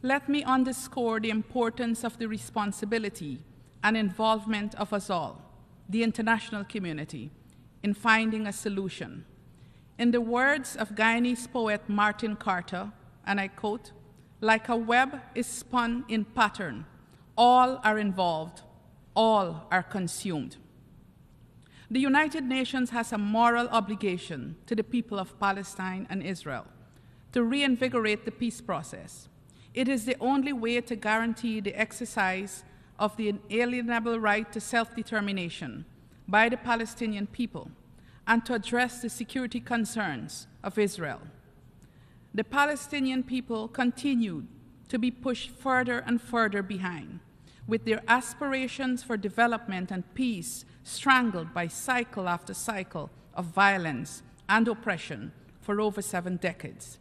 let me underscore the importance of the responsibility and involvement of us all, the international community, in finding a solution. In the words of Guyanese poet Martin Carter, and I quote, "Like a web is spun in pattern, all are involved, all are consumed." The United Nations has a moral obligation to the people of Palestine and Israel to reinvigorate the peace process. It is the only way to guarantee the exercise of the inalienable right to self-determination by the Palestinian people and to address the security concerns of Israel. The Palestinian people continue to be pushed further and further behind, with their aspirations for development and peace strangled by cycle after cycle of violence and oppression for over 7 decades.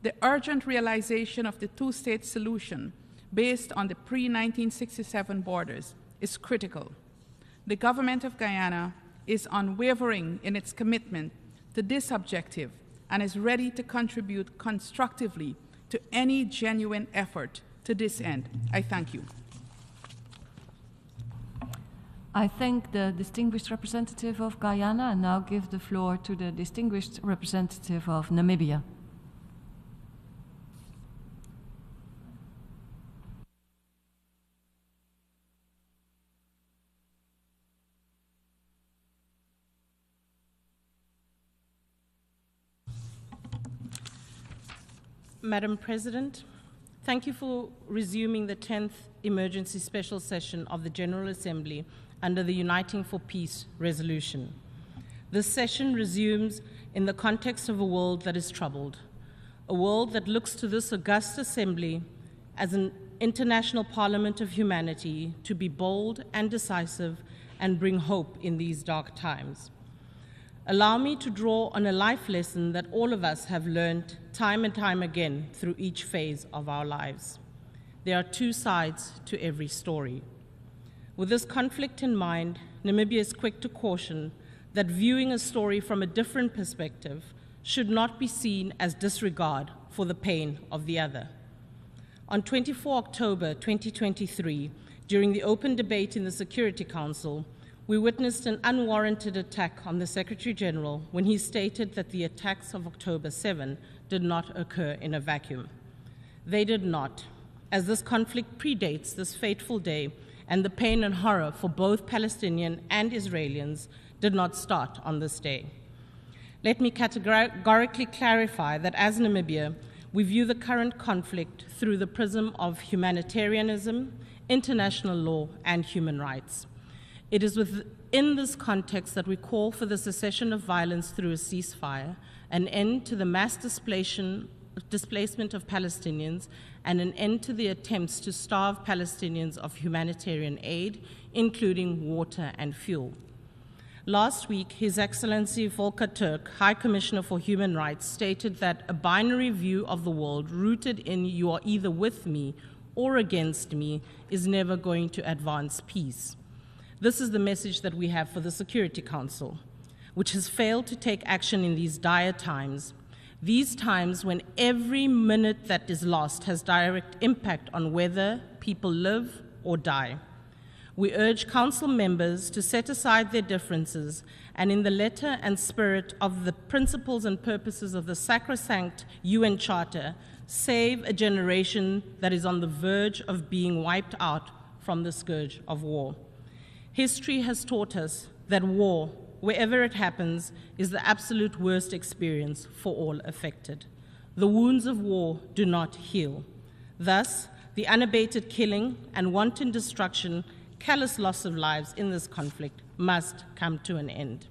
The urgent realization of the two-state solution based on the pre-1967 borders is critical. The government of Guyana is unwavering in its commitment to this objective and is ready to contribute constructively to any genuine effort to this end. I thank you. I thank the distinguished representative of Guyana and now give the floor to the distinguished representative of Namibia. Madam President, thank you for resuming the 10th Emergency Special Session of the General Assembly under the Uniting for Peace resolution. This session resumes in the context of a world that is troubled, a world that looks to this august assembly as an international parliament of humanity to be bold and decisive and bring hope in these dark times. Allow me to draw on a life lesson that all of us have learned time and time again through each phase of our lives. There are two sides to every story. With this conflict in mind, Namibia is quick to caution that viewing a story from a different perspective should not be seen as disregard for the pain of the other. On 24 October 2023, during the open debate in the Security Council, we witnessed an unwarranted attack on the Secretary General when he stated that the attacks of October 7 did not occur in a vacuum. They did not, as this conflict predates this fateful day, and the pain and horror for both Palestinian and Israelis did not start on this day. Let me categorically clarify that as Namibia, we view the current conflict through the prism of humanitarianism, international law, and human rights. It is within this context that we call for the cessation of violence through a ceasefire, an end to the mass displacement of Palestinians, and an end to the attempts to starve Palestinians of humanitarian aid, including water and fuel. Last week, His Excellency Volker Turk, High Commissioner for Human Rights, stated that a binary view of the world rooted in "you are either with me or against me" is never going to advance peace. This is the message that we have for the Security Council, which has failed to take action in these dire times. These times when every minute that is lost has direct impact on whether people live or die. We urge Council members to set aside their differences and, in the letter and spirit of the principles and purposes of the sacrosanct UN Charter, save a generation that is on the verge of being wiped out from the scourge of war. History has taught us that war, wherever it happens, is the absolute worst experience for all affected. The wounds of war do not heal. Thus, the unabated killing and wanton destruction, callous loss of lives in this conflict must come to an end.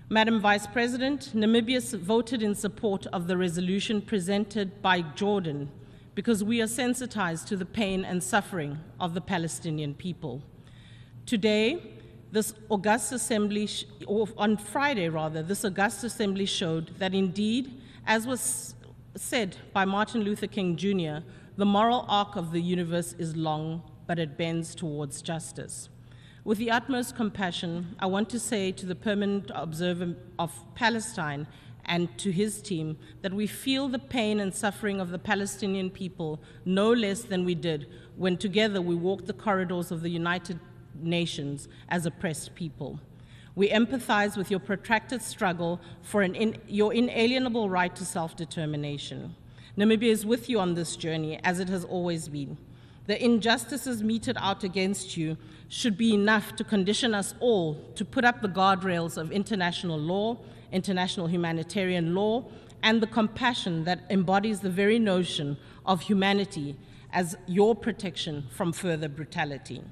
Madam Vice President, Namibia voted in support of the resolution presented by Jordan because we are sensitized to the pain and suffering of the Palestinian people. Today, this august assembly, or on Friday rather, this august assembly showed that indeed, as was said by Martin Luther King Jr., the moral arc of the universe is long, but it bends towards justice. With the utmost compassion, I want to say to the permanent observer of Palestine and to his team that we feel the pain and suffering of the Palestinian people no less than we did when together we walked the corridors of the United Nations as oppressed people. We empathize with your protracted struggle for your inalienable right to self-determination. Namibia is with you on this journey, as it has always been. The injustices meted out against you should be enough to condition us all to put up the guardrails of international law, international humanitarian law, and the compassion that embodies the very notion of humanity as your protection from further brutality.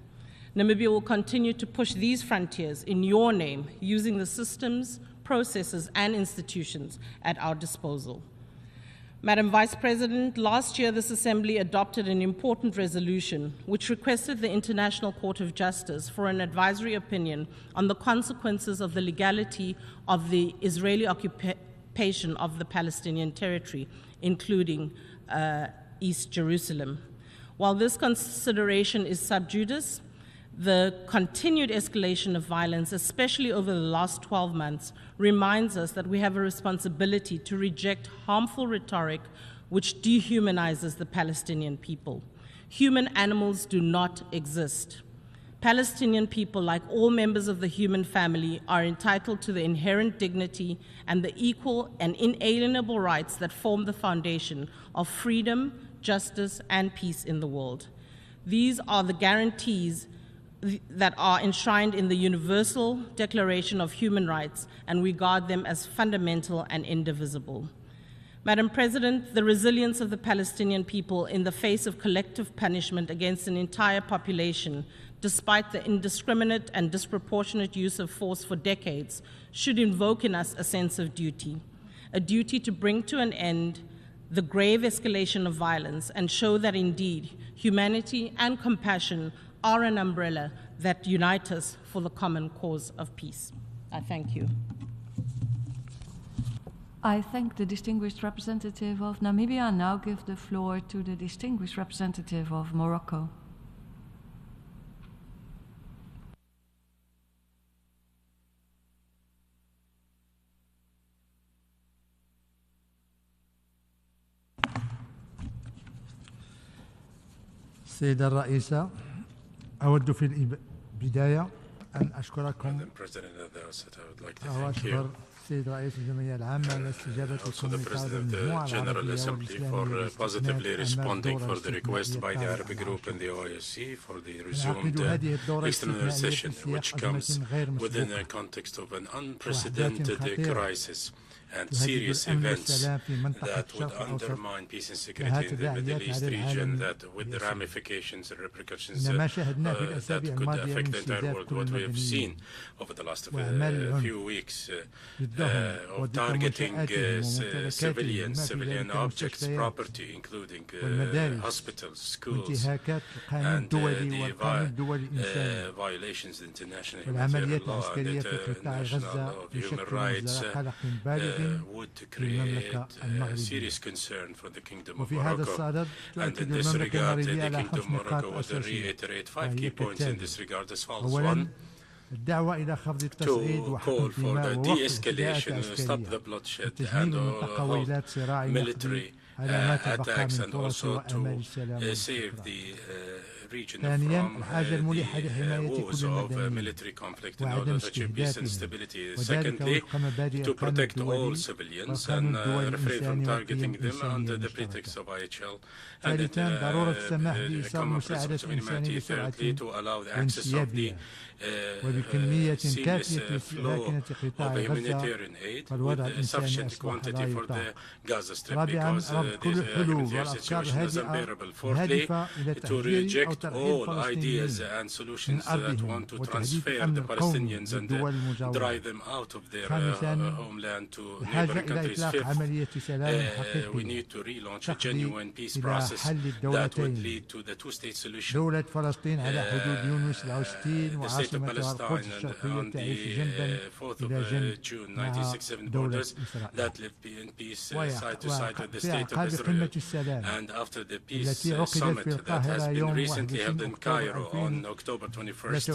Namibia will continue to push these frontiers in your name, using the systems, processes, and institutions at our disposal. Madam Vice President, last year this Assembly adopted an important resolution which requested the International Court of Justice for an advisory opinion on the consequences of the legality of the Israeli occupation of the Palestinian territory, including East Jerusalem. While this consideration is sub judice, the continued escalation of violence, especially over the last 12 months, reminds us that we have a responsibility to reject harmful rhetoric which dehumanizes the Palestinian people. Human animals do not exist. Palestinian people, like all members of the human family, are entitled to the inherent dignity and the equal and inalienable rights that form the foundation of freedom, justice, and peace in the world. These are the guarantees that are enshrined in the Universal Declaration of Human Rights, and we regard them as fundamental and indivisible. Madam President, the resilience of the Palestinian people in the face of collective punishment against an entire population, despite the indiscriminate and disproportionate use of force for decades, should invoke in us a sense of duty, a duty to bring to an end the grave escalation of violence and show that indeed humanity and compassion are an umbrella that unite us for the common cause of peace. I thank you. I thank the distinguished representative of Namibia and now give the floor to the distinguished representative of Morocco. سيدة الرئيسة، أود في البداية أن أشكركم وأشكر السيد رئيس الجمعية العامة على استجابتكم لطلب المجموعة العربية والإسلامية positively responding for the request by the Arab group and the OSCE for the resumed external session, which comes within the context of an unprecedented crisis and serious events that would undermine peace and security in the Middle East region, that with the ramifications and repercussions that could affect the entire world. What we have seen over the last few weeks of targeting civilian objects, property, including hospitals, schools, and the violations of international humanitarian law and international law of human rights would create serious concern for the Kingdom of Morocco. And in this regard, the Kingdom of Morocco would reiterate 5 key points in this regard as follows. 1, to call for the de-escalation, stop the bloodshed and hold military attacks, and also to save the region from the woes of military conflict in order to achieve peace and stability. Secondly, to protect all civilians and refrain from targeting them under the pretext of IHL and common principles of humanity. Thirdly, to allow the access of the seamless flow of humanitarian aid with sufficient quantity for the Gaza Strip, because the humanitarian situation is unbearable. Fourthly, to reject all ideas and solutions that want to transfer the Palestinians and drive them out of their homeland to neighboring countries. Fifth, we need to relaunch a genuine peace process that would lead to the two-state solution. The state of Palestine on the 4th of June 1967 borders that live in peace side to side with the state of Israel. And after the peace summit that has been recently recently held in Cairo on October 21st.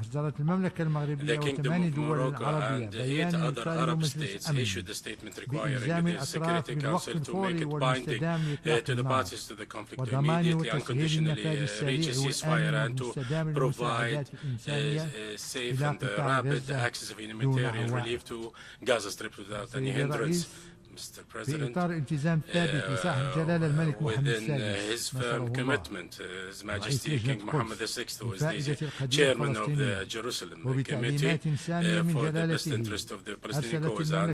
أصدرت المملكة المغربية The Kingdom وثماني of دول Morocco عربية and 8 بيان other يطالب Arab مجلس states الأمن issued a statement requiring بإلزام the الأطراف Security بالوقف Council to make الفوري it binding والاستدامة لإطلاق to the النار parties to the conflict to وضمان immediately and وتسهيل conditionally النفاذ reach a السريع ceasefire والآمن and to المستدام provide للمساعدات الإنسانية safe إلى and قطاع rapid غزة access of دون humanitarian عوائق. relief to Gaza Strip without any سيد hindrance. الرئيس Mr. في President, إطار التزام ثابت لصاحب جلالة الملك محمد within السادس his نصره firm الله commitment, His رئيس Majesty لجنة King Mohammed القدس VI, who is بفائدة the القضية chairman of الفلسطينية the Jerusalem Committee وبتعليمات سامية من for the best جلالته interest of the Palestinian أرسلت cause المملكة